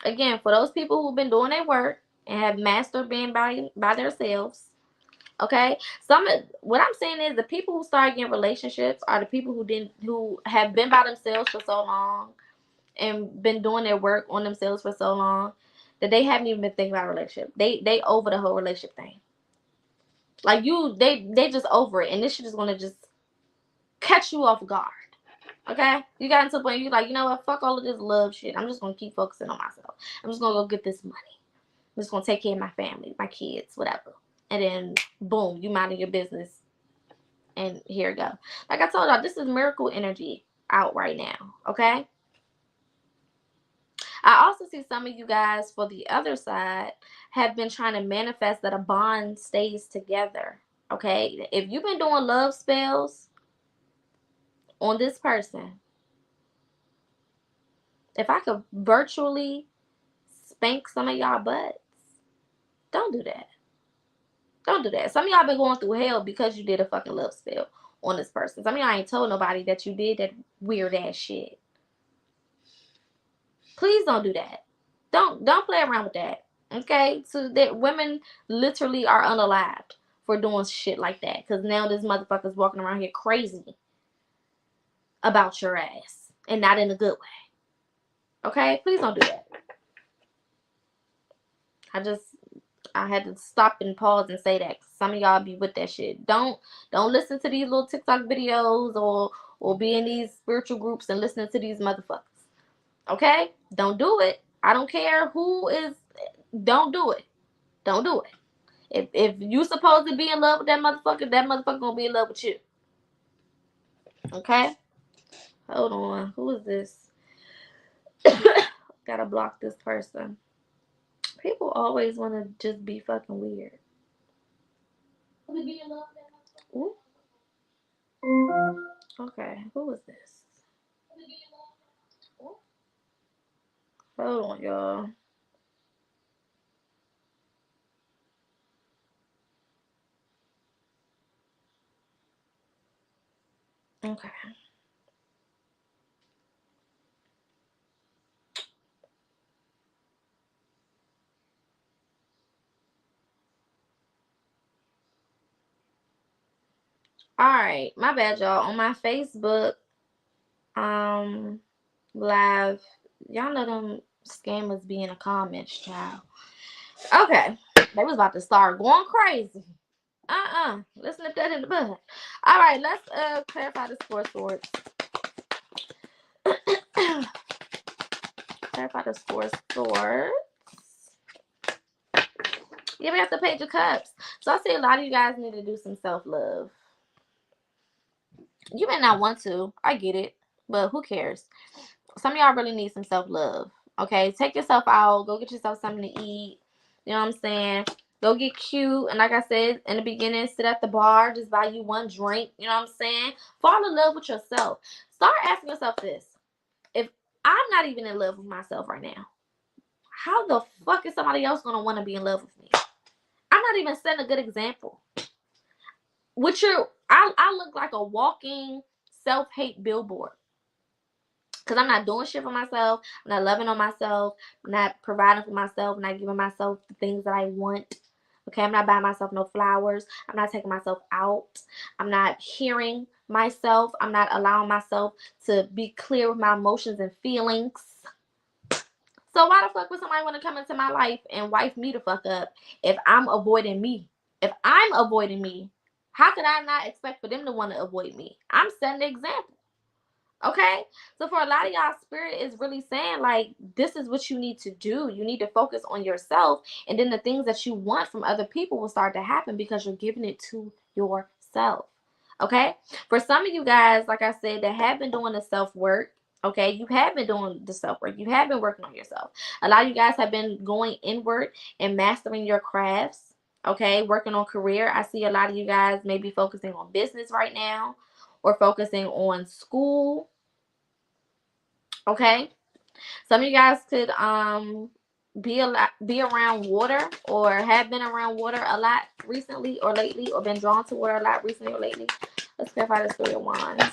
[SPEAKER 2] Again, for those people who've been doing their work and have mastered being by themselves. Okay, what I'm saying is the people who start getting relationships are the people who have been by themselves for so long and been doing their work on themselves for so long that they haven't even been thinking about a relationship. They over the whole relationship thing. Like they just over it, and this shit is gonna just catch you off guard. Okay? You got into a point, you're like, you know what? Fuck all of this love shit. I'm just going to keep focusing on myself. I'm just going to go get this money. I'm just going to take care of my family, my kids, whatever. And then, boom, you minding your business. And here we go. Like I told y'all, this is miracle energy out right now. Okay? I also see some of you guys, for the other side, have been trying to manifest that a bond stays together. Okay? If you've been doing love spells on this person, if I could virtually spank some of y'all butts, don't do that. Don't do that. Some of y'all been going through hell because you did a fucking love spell on this person. Some of y'all ain't told nobody that you did that weird ass shit. Please don't do that. Don't play around with that. Okay? So that women literally are unalived for doing shit like that. Because now this motherfucker's walking around here crazy about your ass. And not in a good way. Okay? Please don't do that. I had to stop and pause and say that. Some of y'all be with that shit. Don't listen to these little TikTok videos or be in these spiritual groups and listening to these motherfuckers. Okay? Don't do it. I don't care who is. Don't do it. Don't do it. If you supposed to be in love with that motherfucker gonna be in love with you. Okay? Hold on. Who is this? Gotta block this person. People always want to just be fucking weird. Ooh. Okay, who is this? Hold on, y'all. Okay. Alright, my bad, y'all. On my Facebook live, y'all know them scammers be in the comments, child. Okay. They was about to start going crazy. Let's nip that in the bud. Alright, let's clarify the swords. Clarify the swords. Yeah, we have the Page of Cups. So I see a lot of you guys need to do some self-love. You may not want to. I get it. But who cares? Some of y'all really need some self-love. Okay? Take yourself out. Go get yourself something to eat. You know what I'm saying? Go get cute. And like I said in the beginning, sit at the bar. Just buy you one drink. You know what I'm saying? Fall in love with yourself. Start asking yourself this. If I'm not even in love with myself right now, how the fuck is somebody else going to want to be in love with me? I'm not even setting a good example. I look like a walking self-hate billboard. Because I'm not doing shit for myself. I'm not loving on myself. I'm not providing for myself. I'm not giving myself the things that I want. Okay, I'm not buying myself no flowers. I'm not taking myself out. I'm not hearing myself. I'm not allowing myself to be clear with my emotions and feelings. So why the fuck would somebody want to come into my life and wife me the fuck up if I'm avoiding me? If I'm avoiding me, how could I not expect for them to want to avoid me? I'm setting the example. Okay? So for a lot of y'all, Spirit is really saying, like, this is what you need to do. You need to focus on yourself. And then the things that you want from other people will start to happen because you're giving it to yourself. Okay? For some of you guys, like I said, that have been doing the self-work, okay? You have been doing the self-work. You have been working on yourself. A lot of you guys have been going inward and mastering your crafts, okay? Working on career. I see a lot of you guys maybe focusing on business right now or focusing on school. Okay, some of you guys could be around water or have been around water a lot recently or lately, or been drawn to water a lot recently or lately. Let's clarify the Three of Wands.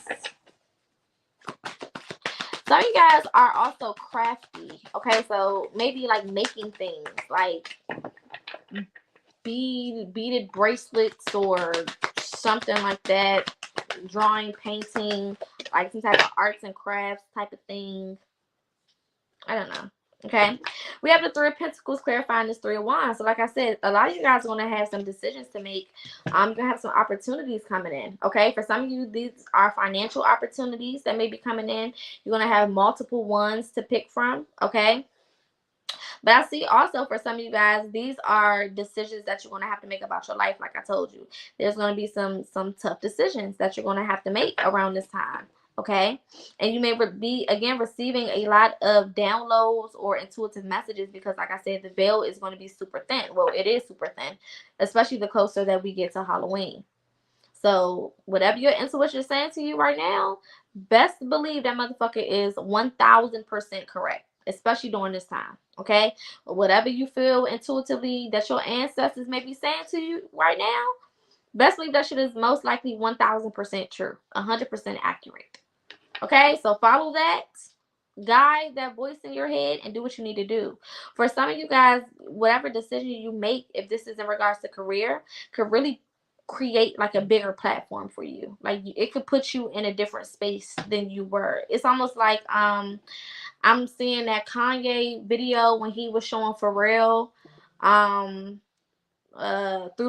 [SPEAKER 2] Some of you guys are also crafty. Okay, so maybe like making things like beaded bracelets or something like that. Drawing, painting, like some type of arts and crafts type of thing. I don't know. Okay, we have the Three of Pentacles clarifying this Three of Wands. So like I said, a lot of you guys are going to have some decisions to make. You're going to have some opportunities coming in. Okay, for some of you, these are financial opportunities that may be coming in. You're going to have multiple ones to pick from. Okay, but I see also for some of you guys, these are decisions that you're going to have to make about your life. Like I told you, there's going to be some tough decisions that you're going to have to make around this time. Okay, and you may be again receiving a lot of downloads or intuitive messages, because like I said, the veil is going to be super thin. Well, it is super thin, especially the closer that we get to Halloween. So whatever your intuition is saying to you right now, best believe that motherfucker is 1000% correct, especially during this time. Okay, whatever you feel intuitively that your ancestors may be saying to you right now, best believe that shit is most likely 1000% true, 100% accurate. Okay, so follow that, guide that voice in your head, and do what you need to do. For some of you guys, whatever decision you make, if this is in regards to career, could really create like a bigger platform for you. Like it could put you in a different space than you were. It's almost like I'm seeing that Kanye video when he was showing Pharrell through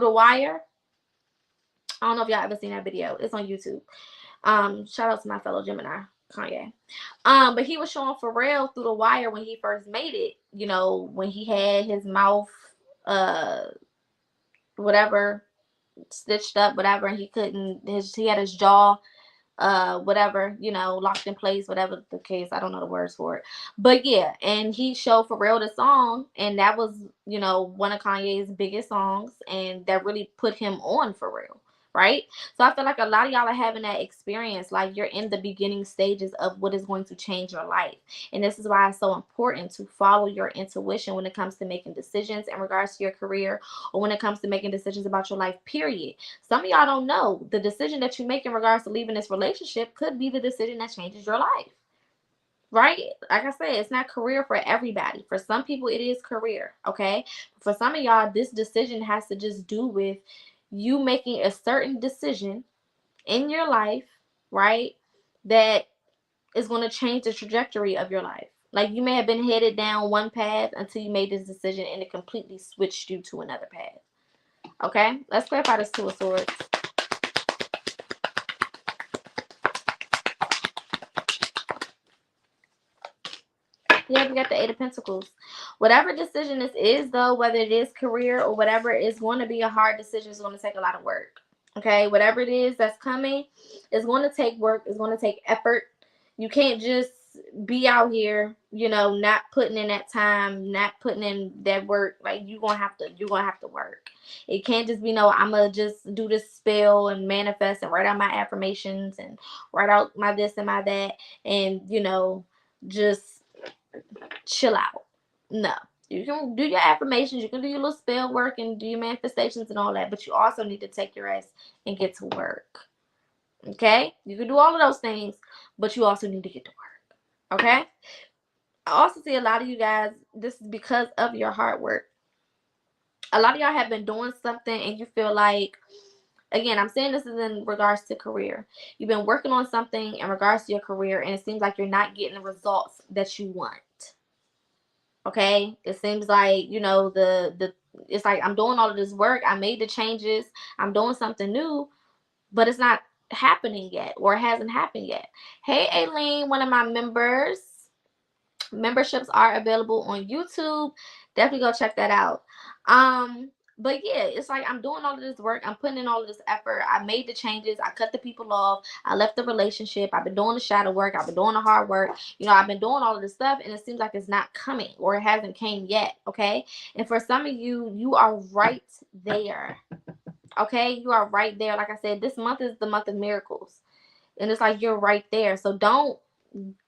[SPEAKER 2] the wire. I don't know if y'all ever seen that video. It's on YouTube. Shout out to my fellow Gemini, Kanye. But he was showing Pharrell through the wire when he first made it. You know, when he had his mouth, whatever, stitched up, whatever, and he couldn't. He had his jaw, whatever, you know, locked in place, whatever the case. I don't know the words for it, but yeah. And he showed Pharrell the song, and that was, you know, one of Kanye's biggest songs, and that really put him on for real. Right? So I feel like a lot of y'all are having that experience, like you're in the beginning stages of what is going to change your life. And this is why it's so important to follow your intuition when it comes to making decisions in regards to your career, or when it comes to making decisions about your life, period. Some of y'all don't know the decision that you make in regards to leaving this relationship could be the decision that changes your life. Right? Like I said, it's not career for everybody. For some people, it is career. Okay? For some of y'all, this decision has to just do with you making a certain decision in your life, right, that is going to change the trajectory of your life. Like you may have been headed down one path until you made this decision, and it completely switched you to another path. Okay, let's clarify this Two of Swords. Yeah, we got the Eight of Pentacles. Whatever decision this is, though, whether it is career or whatever, is going to be a hard decision. It's going to take a lot of work. Okay, whatever it is that's coming, it's going to take work. It's going to take effort. You can't just be out here, you know, not putting in that time, not putting in that work. Like you're gonna have to work. It can't just be no, I'm gonna just do this spell and manifest and write out my affirmations and write out my this and my that, and you know, just chill out. No. You can do your affirmations, you can do your little spell work and do your manifestations and all that, but you also need to take your ass and get to work. Okay? You can do all of those things, but you also need to get to work. Okay? I also see a lot of you guys, this is because of your hard work. A lot of y'all have been doing something and you feel like, again, I'm saying this is in regards to career. You've been working on something in regards to your career, and it seems like you're not getting the results that you want. Okay, it seems like, you know, it's like I'm doing all of this work, I made the changes, I'm doing something new, but it's not happening yet, or it hasn't happened yet. Hey Aileen, one of my members. Memberships are available on YouTube. Definitely go check that out. But yeah, it's like I'm doing all of this work, I'm putting in all of this effort, I made the changes, I cut the people off, I left the relationship, I've been doing the shadow work, I've been doing the hard work, you know, I've been doing all of this stuff, and it seems like it's not coming, or it hasn't came yet. Okay, and for some of you, you are right there. Okay, you are right there. Like I said, this month is the month of miracles, and it's like you're right there. So don't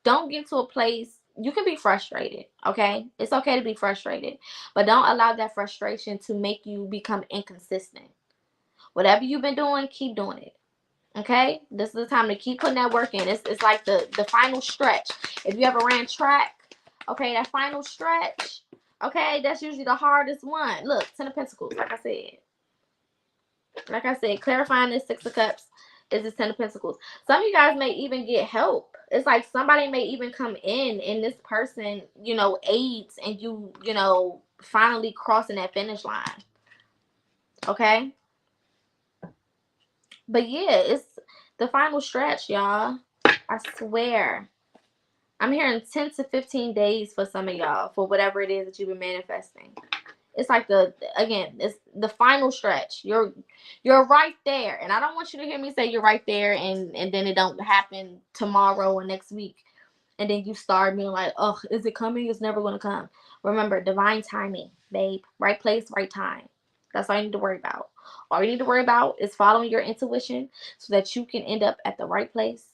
[SPEAKER 2] get to a place. You can be frustrated, okay? It's okay to be frustrated, but don't allow that frustration to make you become inconsistent. Whatever you've been doing, keep doing it, okay? This is the time to keep putting that work in. It's like the final stretch. If you ever ran track, okay, that final stretch, okay, that's usually the hardest one. Look, Ten of Pentacles, like I said, clarifying this Six of Cups is this Ten of Pentacles. Some of you guys may even get help it's like somebody may even come in and this person, you know, aids and you know, finally crossing that finish line. Okay? But yeah, it's the final stretch, y'all. I swear. I'm hearing 10 to 15 days for some of y'all for whatever it is that you've been manifesting. It's like it's the final stretch. You're right there. And I don't want you to hear me say you're right there and then it don't happen tomorrow or next week. And then you start being like, oh, is it coming? It's never going to come. Remember, divine timing, babe. Right place, right time. That's all you need to worry about. All you need to worry about is following your intuition so that you can end up at the right place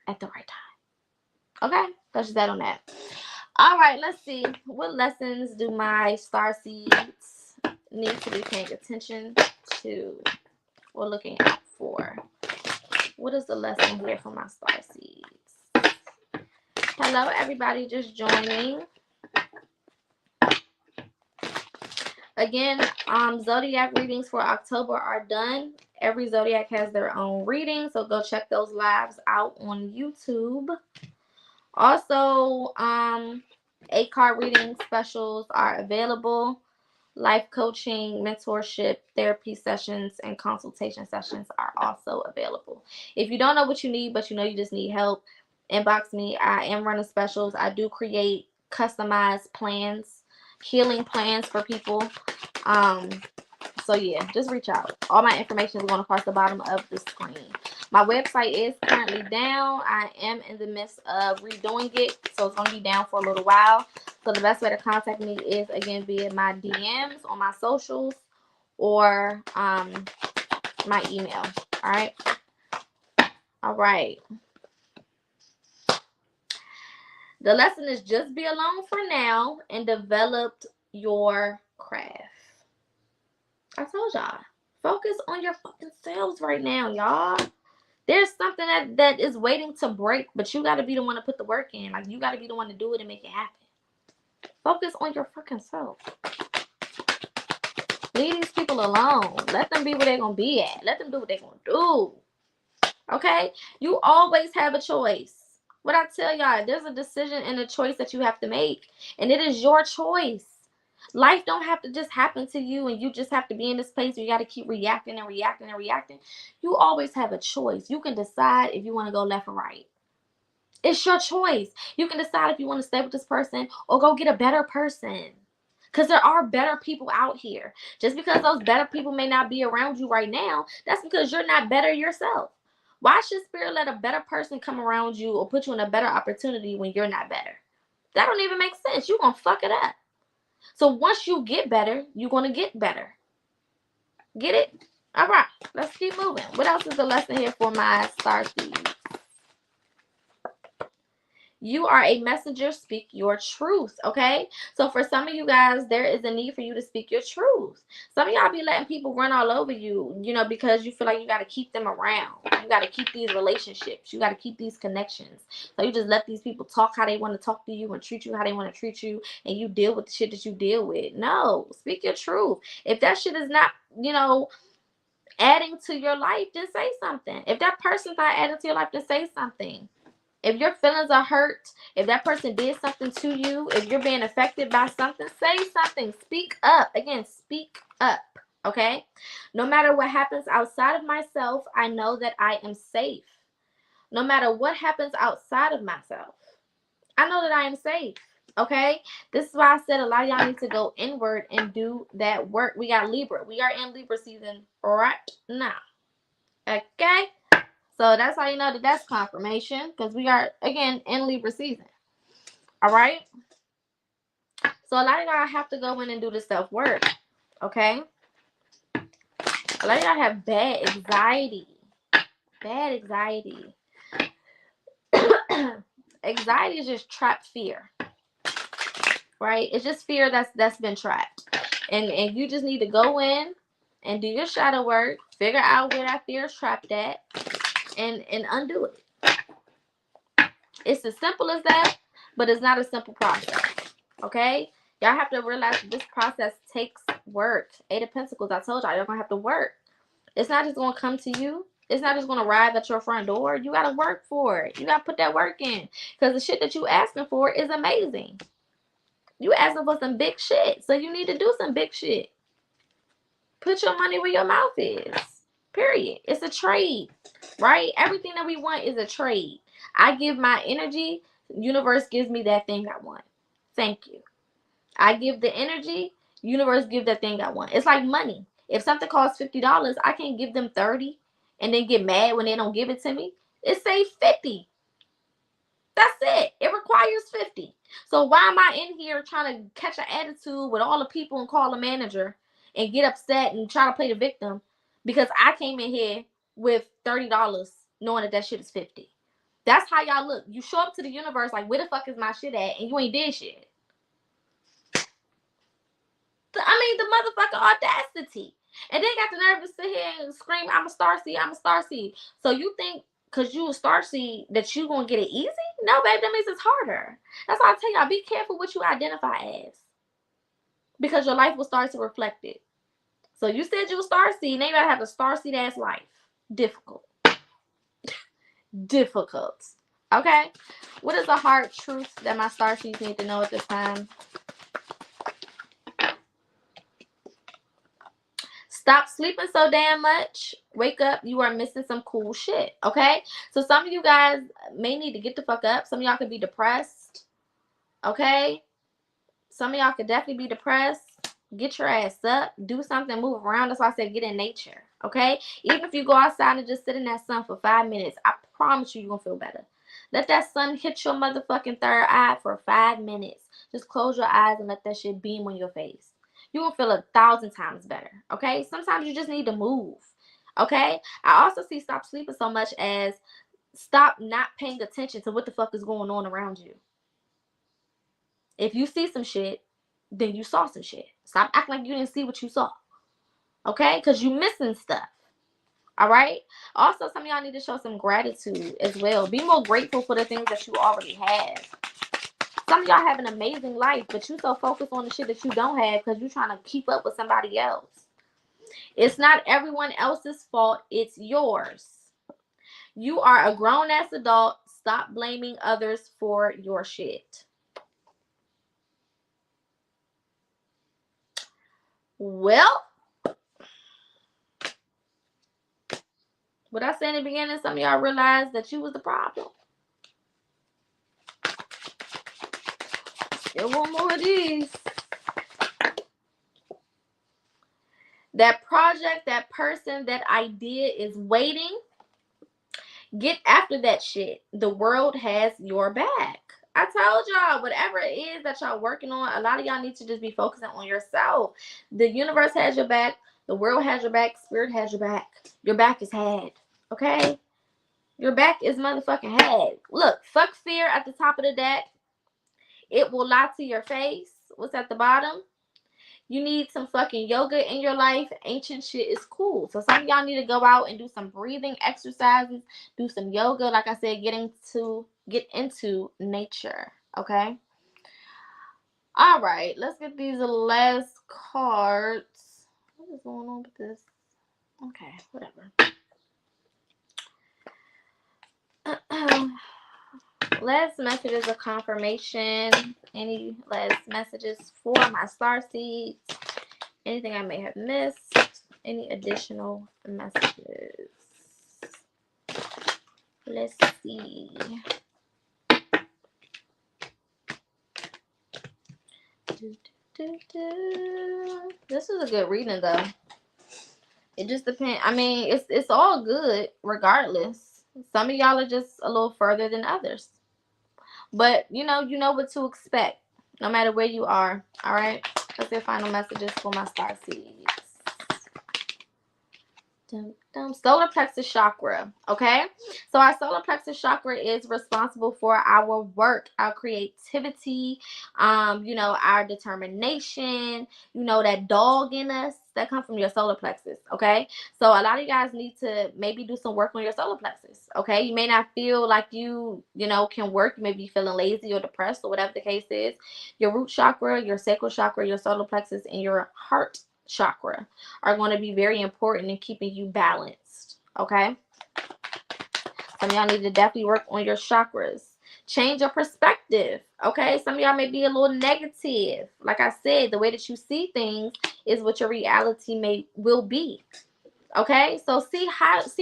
[SPEAKER 2] at the right time. Okay? That's just that on that. All right, let's see. What lessons do my starseeds need to be paying attention to or looking out for? What is the lesson here for my starseeds? Hello, everybody just joining. Again, zodiac readings for October are done. Every zodiac has their own reading, so go check those lives out on YouTube. Also, 8-card reading specials are available. Life coaching, mentorship, therapy sessions, and consultation sessions are also available. If you don't know what you need, but you know you just need help, inbox me. I am running specials. I do create customized plans, healing plans for people. So yeah, just reach out. All my information is going across the bottom of the screen. My website is currently down. I am in the midst of redoing it, so it's going to be down for a little while. So the best way to contact me is, again, via my DMs on my socials or my email. All right? All right. The lesson is just be alone for now and develop your craft. I told y'all. Focus on your fucking selves right now, y'all. There's something that is waiting to break, but you got to be the one to put the work in. Like, you got to be the one to do it and make it happen. Focus on your fucking self. Leave these people alone. Let them be where they're going to be at. Let them do what they're going to do. Okay? You always have a choice. What I tell y'all, there's a decision and a choice that you have to make. And it is your choice. Life don't have to just happen to you and you just have to be in this place where you got to keep reacting and reacting and reacting. You always have a choice. You can decide if you want to go left or right. It's your choice. You can decide if you want to stay with this person or go get a better person. Because there are better people out here. Just because those better people may not be around you right now, that's because you're not better yourself. Why should Spirit let a better person come around you or put you in a better opportunity when you're not better? That don't even make sense. You're going to fuck it up. So once you get better, you're going to get better. Get it? All right. Let's keep moving. What else is the lesson here for my starseeds? You are a messenger. Speak your truth, okay? So for some of you guys, there is a need for you to speak your truth. Some of y'all be letting people run all over you, you know, because you feel like you got to keep them around. You got to keep these relationships. You got to keep these connections. So you just let these people talk how they want to talk to you and treat you how they want to treat you, and you deal with the shit that you deal with. No, speak your truth. If that shit is not, you know, adding to your life, then say something. If that person's not adding to your life, then say something. If your feelings are hurt, if that person did something to you, if you're being affected by something, say something. Speak up. Again, speak up. Okay? No matter what happens outside of myself, I know that I am safe. No matter what happens outside of myself, I know that I am safe. Okay? This is why I said a lot of y'all need to go inward and do that work. We got Libra. We are in Libra season right now. Okay? So that's how you know that that's confirmation, because we are, again, in Libra season. All right? So a lot of y'all have to go in and do the self-work. Okay? A lot of y'all have bad anxiety. Bad anxiety. Anxiety is just trapped fear. Right? It's just fear that's been trapped. And you just need to go in and do your shadow work, figure out where that fear is trapped at, and undo it. It's as simple as that, but it's not a simple process. Okay? Y'all have to realize this process takes work. 8 of Pentacles, I told y'all, you're going to have to work. It's not just going to come to you. It's not just going to arrive at your front door. You got to work for it. You got to put that work in. Because the shit that you asking for is amazing. You asking for some big shit. So you need to do some big shit. Put your money where your mouth is. Period. It's a trade. Right? Everything that we want is a trade. I give my energy. Universe gives me that thing I want. Thank you. I give the energy. Universe give that thing I want. It's like money. If something costs $50, I can't give them 30 and then get mad when they don't give it to me. It say 50. That's it. It requires 50. So why am I in here trying to catch an attitude with all the people and call a manager and get upset and try to play the victim because I came in here with $30 knowing that shit is 50. That's how y'all look. You show up to the universe like, where the fuck is my shit at? And you ain't did shit. I mean, the motherfucking audacity. And then got the nerve to sit here and scream, I'm a starseed, I'm a starseed. So you think because you a starseed that you going to get it easy? No, baby, that means it's harder. That's why I tell y'all, be careful what you identify as. Because your life will start to reflect it. So you said you a starseed, now you got to have a starseed ass life. Difficult. Difficult. Okay? What is the hard truth that my starseeds need to know at this time? Stop sleeping so damn much. Wake up. You are missing some cool shit. Okay? So some of you guys may need to get the fuck up. Some of y'all could be depressed. Okay? Some of y'all could definitely be depressed. Get your ass up. Do something. Move around. That's why I said get in nature. Okay? Even if you go outside and just sit in that sun for 5 minutes, I promise you're going to feel better. Let that sun hit your motherfucking third eye for 5 minutes. Just close your eyes and let that shit beam on your face. You will feel 1,000 times better. Okay? Sometimes you just need to move. Okay? I also see stop sleeping so much as stop not paying attention to what the fuck is going on around you. If you see some shit, then you saw some shit. Stop acting like you didn't see what you saw. Okay? Because you missing stuff. All right? Also, some of y'all need to show some gratitude as well. Be more grateful for the things that you already have. Some of y'all have an amazing life, but you so focused on the shit that you don't have because you're trying to keep up with somebody else. It's not everyone else's fault. It's yours. You are a grown-ass adult. Stop blaming others for your shit. Well, what I said in the beginning, some of y'all realized that you was the problem. Still want more of these. That project, that person, that idea is waiting. Get after that shit. The world has your back. I told y'all, whatever it is that y'all working on, a lot of y'all need to just be focusing on yourself. The universe has your back. The world has your back. Spirit has your back. Your back is had. Okay? Your back is motherfucking had. Look, fuck fear at the top of the deck. It will lie to your face. What's at the bottom? You need some fucking yoga in your life. Ancient shit is cool. So some of y'all need to go out and do some breathing exercises. Do some yoga. Like I said, get into nature. Okay? All right. Let's get these last cards. What is going on with this? Okay. Whatever. Last messages of confirmation. Any last messages for my starseeds? Anything I may have missed? Any additional messages? Let's see. This is a good reading though. It just depends. I mean, it's all good regardless. Some of y'all are just a little further than others. But you know what to expect no matter where you are. All right. That's their final messages for my starseeds. Solar plexus chakra. Okay, so our solar plexus chakra is responsible for our work, our creativity, our determination, that dog in us that comes from your solar plexus. Okay, so a lot of you guys need to maybe do some work on your solar plexus. Okay, you may not feel like you can work. You may be feeling lazy or depressed or whatever the case is. Your root chakra, your sacral chakra, your solar plexus, and your heart chakra are going to be very important in keeping you balanced. Okay, Some of y'all need to definitely work on your chakras. Change your perspective, okay? Some of y'all may be a little negative. Like I said, the way that you see things is what your reality will be. Okay, so see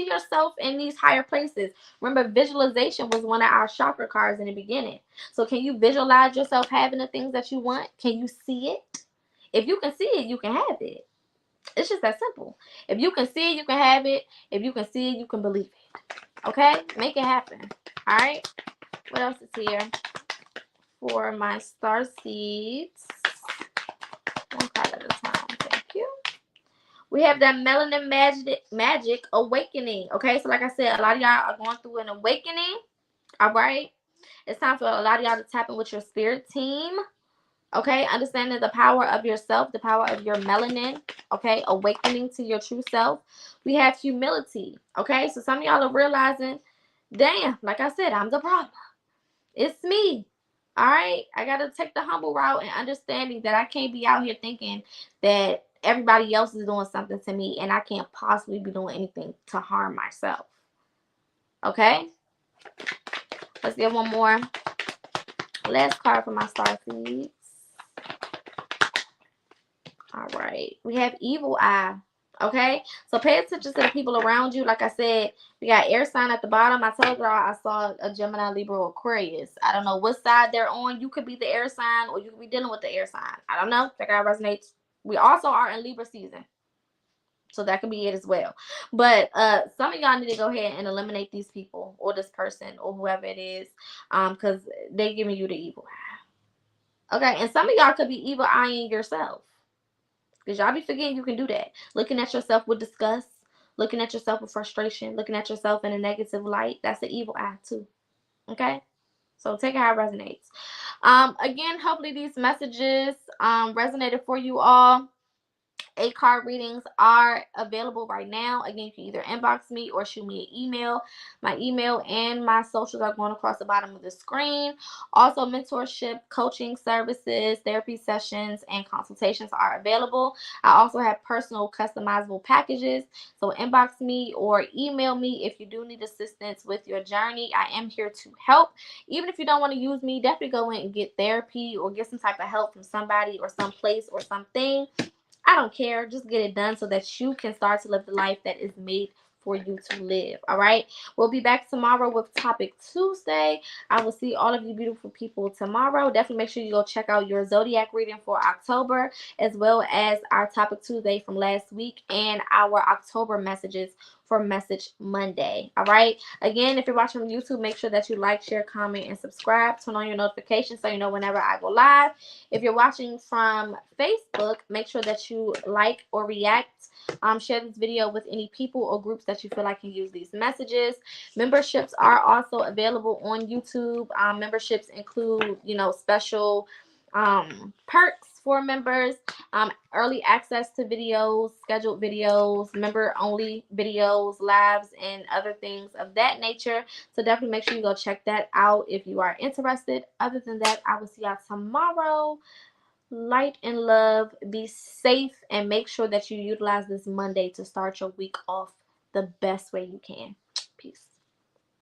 [SPEAKER 2] yourself in these higher places. Remember, visualization was one of our chakra cards in the beginning. So can you visualize yourself having the things that you want? Can you see it? If you can see it, you can have it. It's just that simple. If you can see it, you can have it. If you can see it, you can believe it. Okay, make it happen. All right. What else is here for my star seeds? One card at a time. Thank you. We have that melanin magic awakening. Okay, so like I said, a lot of y'all are going through an awakening. All right, it's time for a lot of y'all to tap in with your spirit team. Okay, understanding the power of yourself, the power of your melanin. Okay, awakening to your true self. We have humility. Okay, so some of y'all are realizing, damn, like I said, I'm the problem. It's me. All right, I gotta take the humble route and understanding that I can't be out here thinking that everybody else is doing something to me and I can't possibly be doing anything to harm myself. Okay, let's get one more. Last card for my star seeds. All right, we have evil eye. Okay, so pay attention to the people around you. Like I said, we got air sign at the bottom. I told y'all I saw a Gemini, Libra, or Aquarius. I don't know what side they're on. You could be the air sign or you could be dealing with the air sign. I don't know. That guy resonates. We also are in Libra season, so that could be it as well. But some of y'all need to go ahead and eliminate these people or this person or whoever it is, because they're giving you the evil eye. Okay, and some of y'all could be evil eyeing yourself. Because y'all be forgetting you can do that. Looking at yourself with disgust. Looking at yourself with frustration. Looking at yourself in a negative light. That's the evil eye too. Okay? So take it how it resonates. Again, hopefully these messages resonated for you all. 8 card readings are available right now. Again, you can either inbox me or shoot me an email. My email and my socials are going across the bottom of the screen. Also, mentorship, coaching services, therapy sessions, and consultations are available. I also have personal customizable packages. So inbox me or email me if you do need assistance with your journey. I am here to help. Even if you don't want to use me, definitely go in and get therapy or get some type of help from somebody or some place or something. I don't care. Just get it done so that you can start to live the life that is made for you to live. All right. We'll be back tomorrow with Topic Tuesday. I will see all of you beautiful people tomorrow. Definitely make sure you go check out your zodiac reading for October, as well as our Topic Tuesday from last week and our October messages for Message Monday. All right. Again, if you're watching on YouTube, make sure that you like, share, comment, and subscribe. Turn on your notifications so you know whenever I go live. If you're watching from Facebook, make sure that you like or react. Share this video with any people or groups that you feel like can use these messages. Memberships are also available on YouTube. Memberships include, special perks for members, early access to videos, scheduled videos, member-only videos, lives, and other things of that nature. So definitely make sure you go check that out if you are interested. Other than that, I will see y'all tomorrow. Light and love. Be safe and make sure that you utilize this Monday to start your week off the best way you can. Peace.